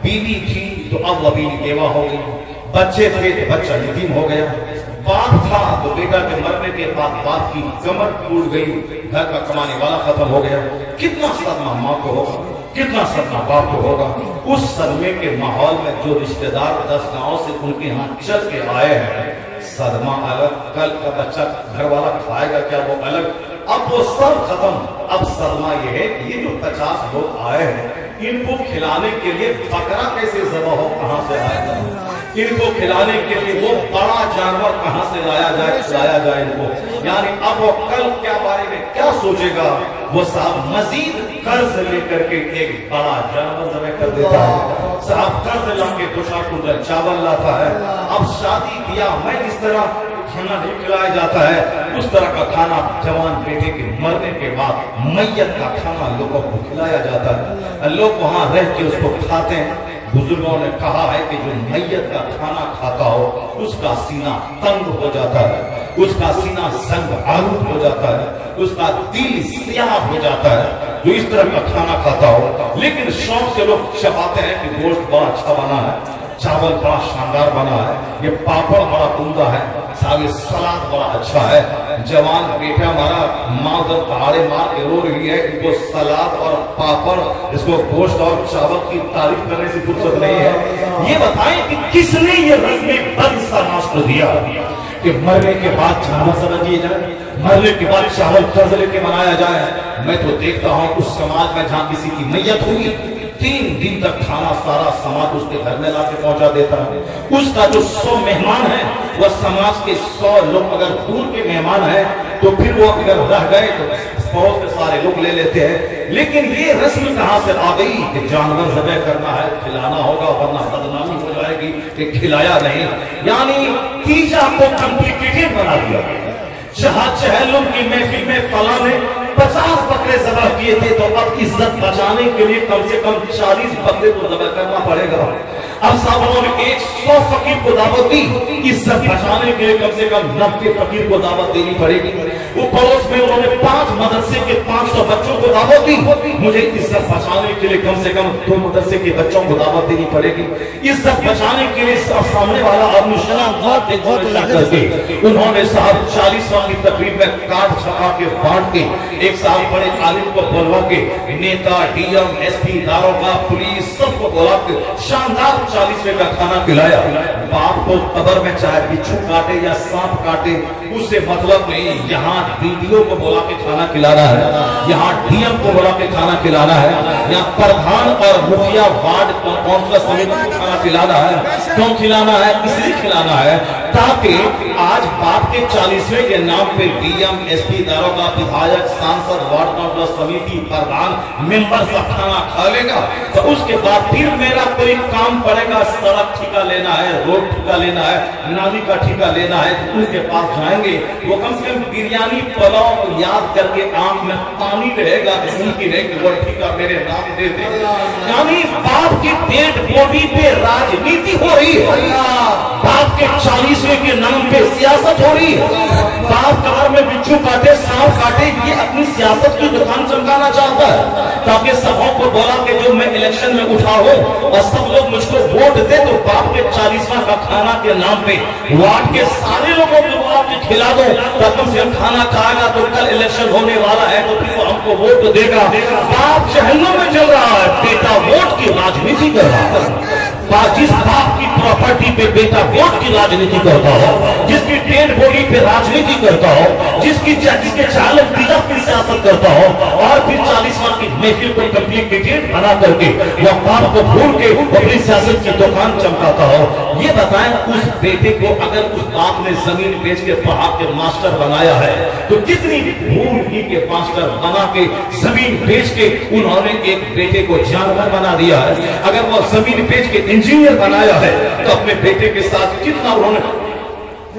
बीवी थी तो अब वो बीवी बेवा हो गई, बच्चे थे तो बच्चा यतीम हो गया, बाप था तो बेटा के मरने के बाद बाप की कमर टूट गई, घर का कमाने वाला खत्म हो गया। कितना सदमा माँ को होगा, कितना सदमा बाप को होगा। उस सदमे के माहौल में जो रिश्तेदार 10 गांव से उनके यहाँ चल के आए हैं, सदमा अलग, कल का बच्चा घर वाला खाएगा क्या वो अलग। अब वो सब खत्म। अब सदमा ये है कि ये जो 50 लोग आए हैं, इनको खिलाने के लिए बकरा कैसे ज़बह हो, कहां से आएगा? इनको खिलाने के लिए वो बड़ा जानवर कहां से लाया जाए, खिलाया जाए इनको। यानी अब वो कल क्या बारे में क्या सोचेगा, वो साहब मजीद कर्ज लेकर के एक बड़ा जानवर ज़बह कर देता है। साहब कर्ज लाके 2-4 कुंटल चावल लाता है। अब शादी ब्याह में इस तरह खाना नहीं खिलाया जाता है, उस तरह का खाना जवान बेटे के मरने के बाद मैयत का खाना लोगों को खिलाया जाता है। लोग वहां रह के उसको खाते हैं। बुजुर्गों ने कहा है कि जो मैयत का खाना खाता हो उसका सीना तंग हो जाता है, उसका सीना संग आलूद हो जाता है, उसका दिल स्याह हो जाता है जो इस तरह का खाना खाता हो। लेकिन शौक से लोग चबाते हैं कि गोश्त बड़ा अच्छा बना है, चावल बड़ा शानदार बना है, ये पापड़ बड़ा उम्दा है, सागे सलाद बड़ा अच्छा है। जवान बेटा हमारा माँ उधर पहाड़े मार के रो रही है, इनको सलाद और पापड़, इसको गोश्त और चावल की तारीफ करने से फुर्सत नहीं है। ये बताएं कि किसने ये रस्म बद समाज को दिया कि मरने के बाद चावल समझ दिए जाए, मरने के बाद चावल कर्ज लेके बनाया जाए। मैं तो देखता हूँ उस समाज में जहाँ किसी की मैयत हुई 3 दिन तक खाना सारा समाज उसके घर में लाके पहुंचा देता है। उसका जो 100 मेहमान है, वह समाज के 100 लोग अगर दूर के मेहमान हैं तो फिर वो अगर रह गए तो पड़ोस के सारे लोग ले लेते हैं। लेकिन ये रस्म कहां से आ गई कि जानवर ज़बह करना है, खिलाना होगा, वरना बदनामी हो जाएगी कि खिलाया नहीं। यानी तीजा को कॉम्प्लिकेटेड बना दिया। चहलम की महफिल में फला ने 50 बकरे ज़बह किए थे, तो अब इज्जत बचाने के लिए कम से कम 40 बकरे को ज़बह करना पड़ेगा। अब साहब उन्होंने 100 फकीर को दावत दी, इज्जत बचाने के लिए कम से कम 90 फकीर को दावत देनी पड़ेगी। वो पड़ोस में उन्होंने 5 मदरसे के 500 बच्चों को दावत दी, मुझे इज्जत बचाने के लिए कम से कम 2 मदरसे के बच्चों को दावत देनी पड़ेगी। इज्जत बचाने के लिए सामने वाला आदमी करके उन्होंने साहब 40 की तकरीब में काट छका के बांट के एक साल बड़े आलिम को बुलवा के नेता, डीएम, एसपी, दारोगा, पुलिस सबको बुला के शानदार 40वें का खाना खिलाया। बाप को कब्र में चाहे बिच्छू काटे या सांप काटे उससे मतलब नहीं, यहाँ डीडीओ को बुला के खाना खिलाना है, यहाँ डीएम को बुला के खाना खिलाना है, यहाँ प्रधान और मुखिया वार्ड काउंसिलर समिति को खाना खिलाना है। क्यों खिलाना है? इसलिए खिलाना है ताकि आज बाप के 40वें के नाम पे डीएम, एसपी, दारोगा, विधायक, सांसद, वार्ड काउंसिलर समिति, प्रधान, मेंबर सब खाना खा लेगा, तो उसके बाद फिर मेरा कोई काम पड़ेगा, सड़क ठिका लेना है, रोड ठिका लेना है, नाली का ठिका लेना है, तो उनके पास जाएंगे, वो कम से कम बिरयानी पुलाव याद करके आंख में पानी रहेगा, उनकी नहीं वो ठिका मेरे नाम दे दे। यानी बाप की डेड बॉडी पे राजनीति हो रही है, बाप के 40वें के नाम पे सियासत हो रही है। बाप कार में बिच्छू काटे, सांप काटे, ये अपनी सियासत की दुकान चमकाना चाहता है ताकि सबों को बोला कि जो मैं इलेक्शन में उठा हूं और सब लोग मुझको वोट दे, तो बाप के 40वां का खाना के नाम पे वार्ड के सारे लोगों को बोला कि खिला दो, तो कम से कम खाना खाएगा तो कल इलेक्शन होने वाला है तो फिर हमको वोट देगा। बाप जहन्नुम में चल रहा है, बेटा वोट की राजनीति कर रहा है। जिस बाप की प्रॉपर्टी पे बेटा वोट की राजनीति करता हो, जिसकी डेड बॉडी पे राजनीति करता हो, जिसके चालक तिलक की सियासत करता हो, और फिर 40वां की महफिल को कंप्लीट डेट बना करके वह बाप को भूल के अपनी सियासत की दुकान चमकाता हो, ये बताएं उस बेटे को अगर उस बाप ने जमीन बेच के पढ़ा के मास्टर बनाया है तो कितनी भूल की के मास्टर बना के जमीन बेच के उन्होंने एक बेटे को जानवर बना दिया है। अगर वह जमीन बेच के इंजीनियर बनाया है तो अपने बेटे के साथ कितना उन्होंने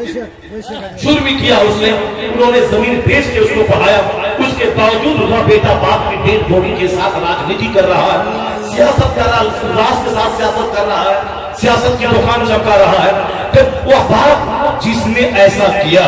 जुर्म किया। उसने उन्होंने जमीन बेच के उसको पढ़ाया, उसके बावजूद वह बेटा बाप की डेड बॉडी के साथ राजनीति कर रहा है, सियासत कर रहा है, राष्ट्र के साथ सियासत कर रहा है, सियासत की दुकान चमका रहा है। तो वह बाप जिसने ऐसा किया,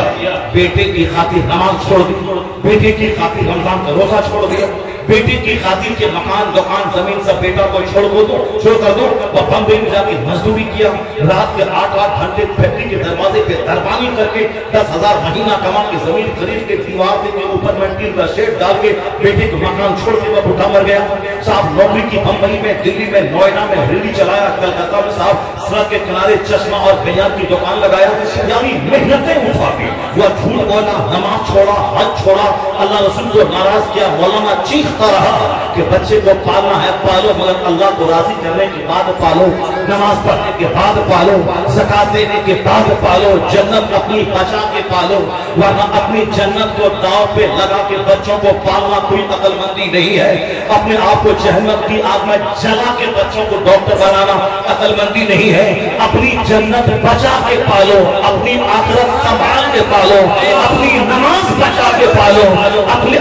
बेटे की खातिर नमाज छोड़ दी, बेटे की खातिर रमजान का रोजा छोड़ दिया, बेटी की खातिर के मकान, दुकान, जमीन सब बेटा को छोड़ कर दो। वह बम्बई में जाके मजदूरी किया, रात के 8-8 घंटे फैक्ट्री के दरवाजे पे दरबानी करके 10,000 महीना कमा के जमीन खरीद के दीवार के ऊपर मंटिल का शेड डाल के बेटे को मकान छोड़ के वह भूखा मर गया। साहब नौकरी की बम्बई में, दिल्ली में, नोएडा में रेडी चलाया, कलकत्ता में साहब सड़क के किनारे चश्मा और बनियान की दुकान लगाया, यानी मेहनतें उठा के वह झूठ बोला, नमाज छोड़ा, हज छोड़ा, अल्लाह रसूल को नाराज किया। मौलाना चीखता रहा कि बच्चे को पालना है पालो, मगर अल्लाह को राजी करने के बाद पालो, नमाज पढ़ने के बाद पालो, ज़कात देने के बाद पालो, जन्नत अपनी बचा के पालो, वरना अपनी जन्नत को दांव पे लगा के बच्चों को पालना कोई अकलमंदी नहीं है। अपने आप को जहन्नम की आग में जला के बच्चों को डॉक्टर बनाना अकलमंदी नहीं है। अपनी जन्नत बचा के पालो, अपनी आखिरत संभाल के पालो, अपनी नमाज बचा के पालो,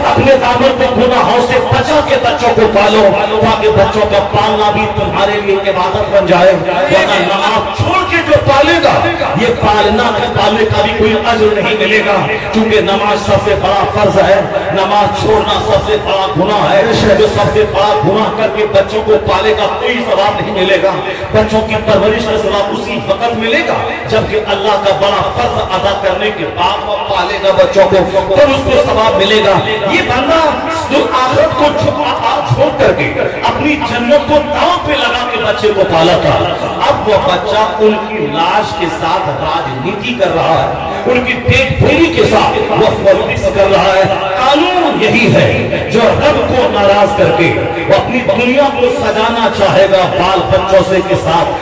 अपने दामन को गुनाहों से बचा के बच्चों को पालो, ताकि बच्चों का पालना भी तुम्हारे लिए इबादत बन जाए। वरना नमाज छोड़ के जो पालेगा, ये पालना पालने का भी कोई अजर नहीं मिलेगा, क्योंकि नमाज सबसे बड़ा फर्ज है, नमाज छोड़ना सबसे बड़ा गुनाह है। जो सबसे बड़ा गुनाह करके बच्चों को पालेगा कोई सवाब नहीं मिलेगा। बच्चों की परवरिश का सवाब उसी वक्त मिलेगा जबकि अल्लाह का बड़ा फर्ज अदा करने के बाद वो पालेगा बच्चों को, तब उसको सवाब मिलेगा। ये बंदा जो आखिरत को छोड़ करके अपनी जन्नत को दांव पे लगा के बच्चे को पाला था, अब वो बच्चा उनकी लाश के साथ राजनीति कर रहा है, उनकी डेड बॉडी के साथ वो पॉलिटिक्स कर रहा है। कानून यही है, जो रब को नाराज करके वो अपनी दुनिया को सजाना चाहेगा, बाल बच्चों से के साथ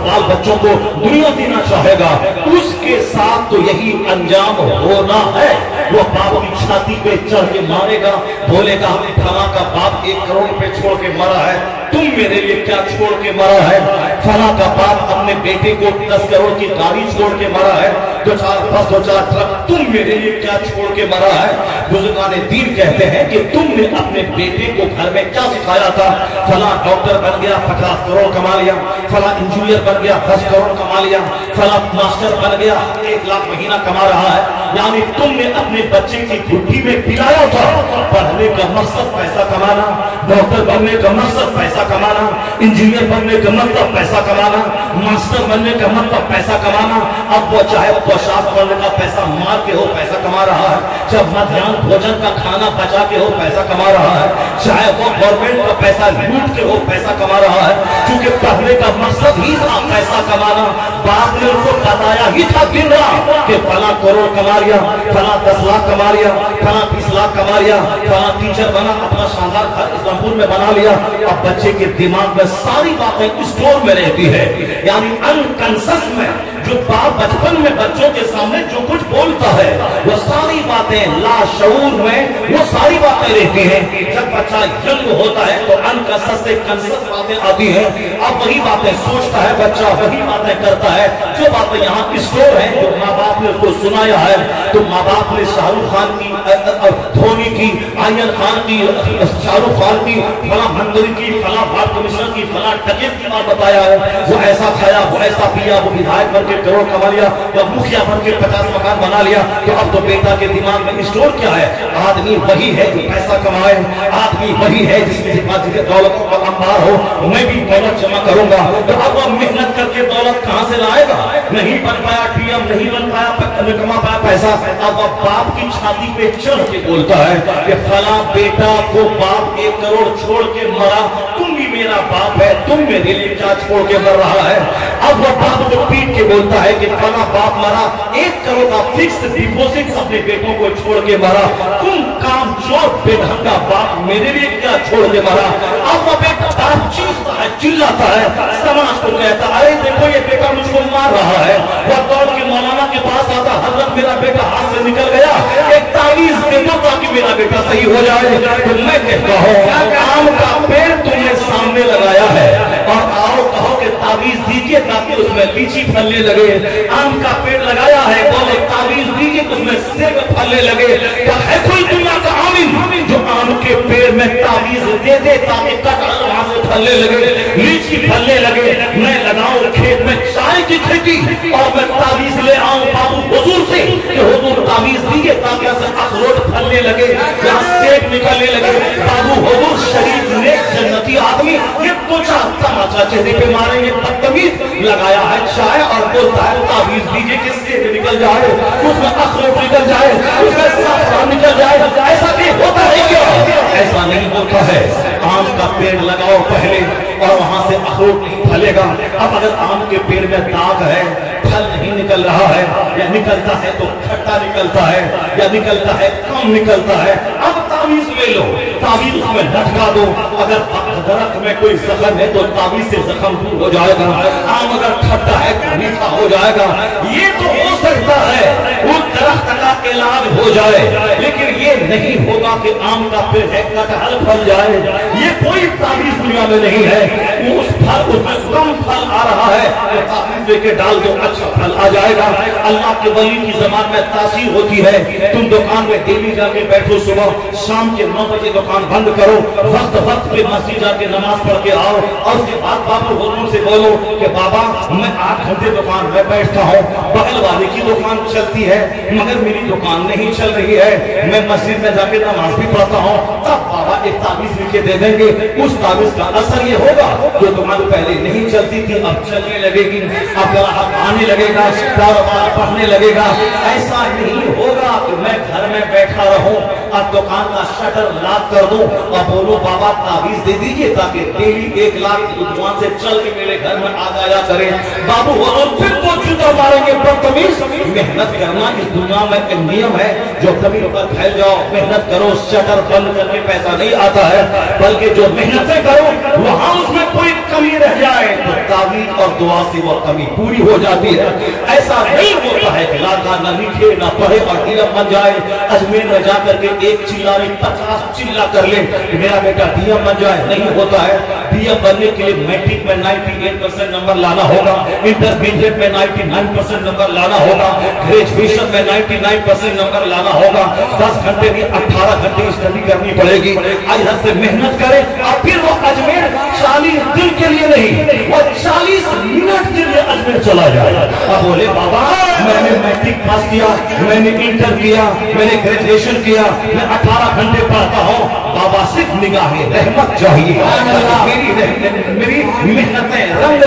बाल बच्चों को दुनिया देना चाहेगा, उसके साथ तो यही अंजाम होना है। वो बाप की छाती पे चढ़ के मारेगा, बोलेगा फला का बाप 1 करोड़ रुपए छोड़ के मरा है, तुम मेरे लिए क्या छोड़ के मरा है। फला का बाप अपने बेटे को 10 करोड़ की गाड़ी छोड़ के मरा है, दो चार बस, दो चार ट्रक, तुम मेरे लिए क्या छोड़ के मरा है? बुजुर्गाने दीन कहते हैं कि तुमने अपने बेटे को घर में क्या सिखाया था? फला डॉक्टर बन गया 50 करोड़ कमा लिया, फला इंजीनियर बन गया 10 करोड़ कमा लिया, फला मास्टर बन गया 1 लाख महीना कमा रहा है। यानी तुमने अपने बच्चे की गुड्डी में पिलाया था। पढ़ने का मकसद पैसा कमाना, डॉक्टर बनने का मकसद पैसा कमाना, इंजीनियर बनने का मतलब पैसा कमाना, मास्टर बनने का मतलब पैसा कमाना। अब वो चाहे पोशाक बनने का पैसा मार के हो पैसा कमा रहा है, चाहे मध्याह्न भोजन का खाना बचा के हो पैसा कमा रहा है, चाहे वो गवर्नमेंट का पैसा लूट के हो पैसा कमा रहा है। क्योंकि पढ़ने का मकसद ही था पैसा कमाना। बाप ने उनको बताया ही था दिन रात कि फला करोड़ कमा लिया, फला 10 लाख कमा लिया, फला 20 लाख कमा लिया, फला टीचर बना, अपना शानदार घर इस्लामपुर में बना लिया। अब बच्चे के दिमाग में सारी बातें स्टोर में रहती है, यानी अनकॉन्शियस में। जो बाप बचपन में बच्चों के सामने जो कुछ बोलता है वो सारी बातें लाशऊर में वो सारी बातें रहती हैं। जब बच्चा यंग होता है तो अनकॉन्शियस से कॉन्शियस बातें आती हैं। अब वही बातें सोचता है बच्चा, वही बातें करता है। जो बातें यहाँ स्टोर है, जो माँ बाप ने उसको सुनाया है, तो माँ बाप ने शाहरुख खान की, धोनी की, आर्यन खान की, शाहरुख खान की, फला मंदिर की, फला भारत कमिश्नर की, फला टकेत की बात बताया है। वो ऐसा खाया, वो ऐसा पिया, वो विधायक बन के करोड़ कमा लिया, या मुखिया बन के 50 मकान बना लिया। तो अब तो बेटा के दिमाग में स्टोर क्या है? आदमी वही है जो पैसा कमाए, आदमी वही है जिसके दौलत का अंबार हो, मैं भी दौलत जमा करूंगा। तो अब वो मेहनत करके दौलत कहां से लाएगा? नहीं बन पाया पीएम, नहीं बन पाया, कमा पाया पैसा। अब वो बाप की छाती पे चढ़ के बोलता है कि फला बेटा को बाप 1 करोड़ छोड़ के मरा, तुम भी मेरा बाप है, तुम मेरे लिए क्या छोड़ के मर रहा है? अब वो बाप को पीट के बोलता है कि फला बाप मरा, 1 करोड़ का फिक्स डिपोजिट अपने बेटों को छोड़ के मरा, तुम काम चोर बेढंगा बाप मेरे लिए क्या छोड़ के मरा? अब वो बेटा बाप चीखता है, चिल्लाता है, समाज को कहता है अरे देखो ये बेटा मुझको मार रहा है। वह दौड़ के मौलाना के पास आता, हजरत मेरा बेटा हाथ से निकल गया, एक तावीज दे दो ताकि मेरा बेटा सही हो जाए। तो मैं कहता हूँ आम का पेड़ तुमने सामने लगाया है और आओ कहो कि तावीज दीजिए ताकि उसमें लीची फलने लगे। आम का पेड़ लगाया है, बोले तावीज दीजिए तो उसमें सेब फलने लगे। क्या है कोई दुनिया का आमिन जो आम के पेड़ में तावीज दे दे ताकि कटहल वहां से फलने लगे, लीची फलने लगे? मैं लगाऊं खेत में चाय की खेती और मैं तावीज ले आऊं बाबू हुजूर से कि हुजूर तावीज दीजिए ताकि अखरोट फलने लगे, यहाँ सेब निकलने लगे। बाबू हुजूर शरीफ नेक जन्नती आदमी ये पोछा तमाचा चेहरे पे मारेंगे, बदतमीज लगाया है चाय और बोलता है तावीज दीजिए कि सेब निकल जाए, उसमें अखरोट निकल जाए, उसमें साफरान निकल जाए। ऐसा भी होता है क्या? ऐसा नहीं होता है। आम का पेड़ लगाओ पहले और वहां से अखरोट नहीं फलेगा। अब अगर आम के पेड़ में दाग है, फल नहीं निकल रहा है, या निकलता है तो खट्टा निकलता है, या निकलता है कम निकलता है, अब तावीज ले लो, तावीज उसमें लटका दो। अगर दरख्त में कोई जख्म है तो तावीज से जख्म दूर हो जाएगा। आम अगर खट्टा है तो मीठा हो जाएगा। ये तो हो सकता है वो दरख्त का इलाज हो जाए, लेकिन ये नहीं होगा कि आम का पेड़ है कटहल फल जाए। ये कोई तावीज दुनिया में नहीं है। उस फल उसमें कम फल आ रहा है तो तावीज लेके डाल दो, अच्छा फल आ जाएगा। अल्लाह के वली की ज़बान में तासीर होती है। तुम दुकान में डेली जाके बैठो, सुबह शाम के 9 बजे दुकान बंद करो, वक्त वक्त पे मस्जिद जाके नमाज पढ़ के आओ और उसके बाद बाबू हुजूर से बोलो कि बाबा मैं 8 घंटे दुकान में बैठता हूँ, बगल वाले की दुकान चलती है मगर मेरी दुकान नहीं चल रही है, मैं मस्जिद में जाके नमाज भी पढ़ता हूँ। तब बाबा एक ताबीज लिख के दे देंगे। उस ताबीज का असर ये होगा जो दुकान पहले नहीं चलती थी अब चलने लगेगी, अब ग्राहक आने लगेगा, कारोबार बढ़ने लगेगा। ऐसा नहीं होगा कि मैं घर में बैठा रहूं और दुकान का शटर लॉक कर दूं और बोलूं बाबा ताबीज दे दीजिए ताकि डेली 1 लाख की दुकान से चल के मेरे घर में आ जाया करे। बाबू और फिर वो जूता मारेंगे बदतमीज। मेहनत करना इस दुनिया में एक नियम है, जो कभी ऊपर फैल जाओ मेहनत करो, शटर बंद करके पैसा नहीं आता है, बल्कि जो मेहनतें करो वहां उसमें कोई कमी रह जाए तो ताबीज और दुआ से वो कमी पूरी हो जाती है। ऐसा नहीं होता है कि लाखा न लिखे न पढ़े और डीएम बन जाए, अजमेर में जाकर के एक चिल्ला में 50 चिल्ला कर ले कि मेरा बेटा डीएम बन जाए। नहीं होता है। डीएम बनने के लिए मैट्रिक में 98% नंबर लाना होगा, इंटरमीडिएट में 99% नंबर लाना होगा, ग्रेजुएशन में 99% नंबर लाना होगा। 10 घंटे की 18 घंटे स्टडी करनी पड़ेगी। इधर से मेहनत करे और फिर वो अजमेर 40 दिन के लिए नहीं, वो 40 मिनट के लिए अजमेर चला जाए। अब बोले बाबा मैंने मैट्रिक पास किया, मैंने इंटर किया, मैंने ग्रेजुएशन किया, मैं 18 घंटे पढ़ता हूँ। बाबा सिर्फ निगाहे रहमत चाहिए, मेरी मेहनतें रंग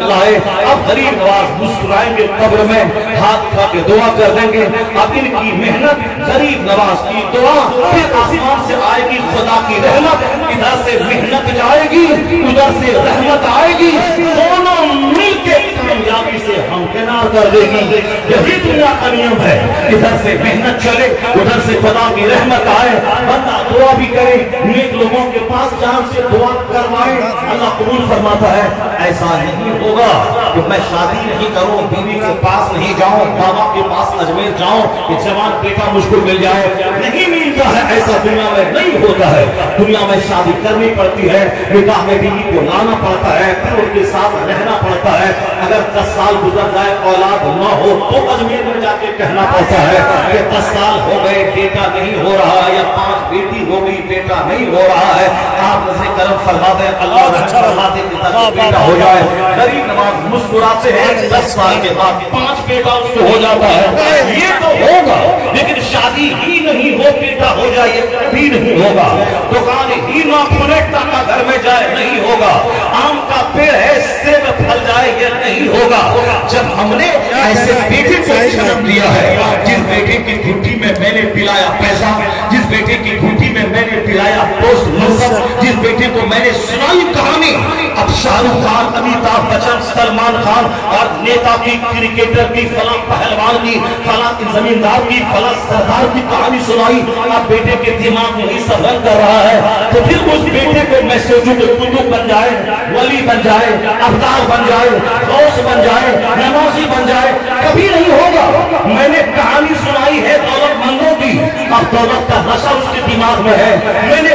लाए। अब गरीब नवाज मुस्कुराएंगे कब्र में, हाथ उठा के दुआ कर देंगे। अब इनकी मेहनत, गरीब नवाज की दुआ, फिर आसमान से आएगी खुदा की रहमत। इधर से मेहनत जाएगी, उधर से रहमत आएगी, दोनों मिलके कामयाबी से हमकिनार कर देगी। यही दुनिया का नियम है। इधर से मेहनत चले, उधर से खुदा की रहमत आए। बंदा दुआ भी करे, नेक लोगों के पास जान से दुआ करवाए, अल्लाह कबूल फरमाता है। ऐसा नहीं होगा कि मैं शादी नहीं करूं, बीवी के पास नहीं जाऊं, बाबा के पास अजमेर जाऊं कि जवान बेटा मुझको मिल जाए। नहीं मिलता है, ऐसा दुनिया में नहीं होता है। दुनिया में शादी करनी पड़ती है, निकाह में बीवी को लाना पड़ता है, फिर उनके साथ रहना पड़ता है। अगर 10 साल गुजर जाए औलाद न हो तो अजमेर में जाके कहना पड़ता है कि 10 साल हो गए बेटा नहीं हो रहा, या 5 बेटी हो गई बेटा नहीं हो रहा है। आप नजर करम फरमा दे, अल्लाह फरमा दे कि बेटा हो जाए। गरीब नवाज मुस्कुराते हैं, 10 साल के बाद 5 बेटा उसको हो जाता है। ये तो होगा, लेकिन शादी ही नहीं हो बेटा हो जाए, ये कभी नहीं होगा। दुकान ही ना खुले टाका घर में जाए, नहीं होगा। आम का पेड़ है, सेब फल जाए, ये नहीं होगा। जब हमने ऐसे बेटे को जन्म दिया है, जिस बेटे की घुट्टी में मैंने पिलाया पैसा, जिस बेटे की घुट्टी में मैंने पिलाया पोस्ट नसब, जिस बेटे को मैंने सुनाई कहानी, अब शाहरुख खान, अमिताभ बच्चन, सलमान खान और नेता की, क्रिकेटर की, फला पहलवान की, फला जमींदार की, फला सरदार की कहानी सुनाई। अब बेटे के दिमाग में सब रंग कर रहा है, तो फिर उस बेटे को मैं सोचूं कि कुतुब बन जाए, वली बन जाए, अवतार बन जाए, गौस बन जाए, नमाजी बन जाए, कभी नहीं होगा। मैंने कहानी सुनाई है दौलतमंदों की, अब दौलत का नशा उसके दिमाग में है। मैंने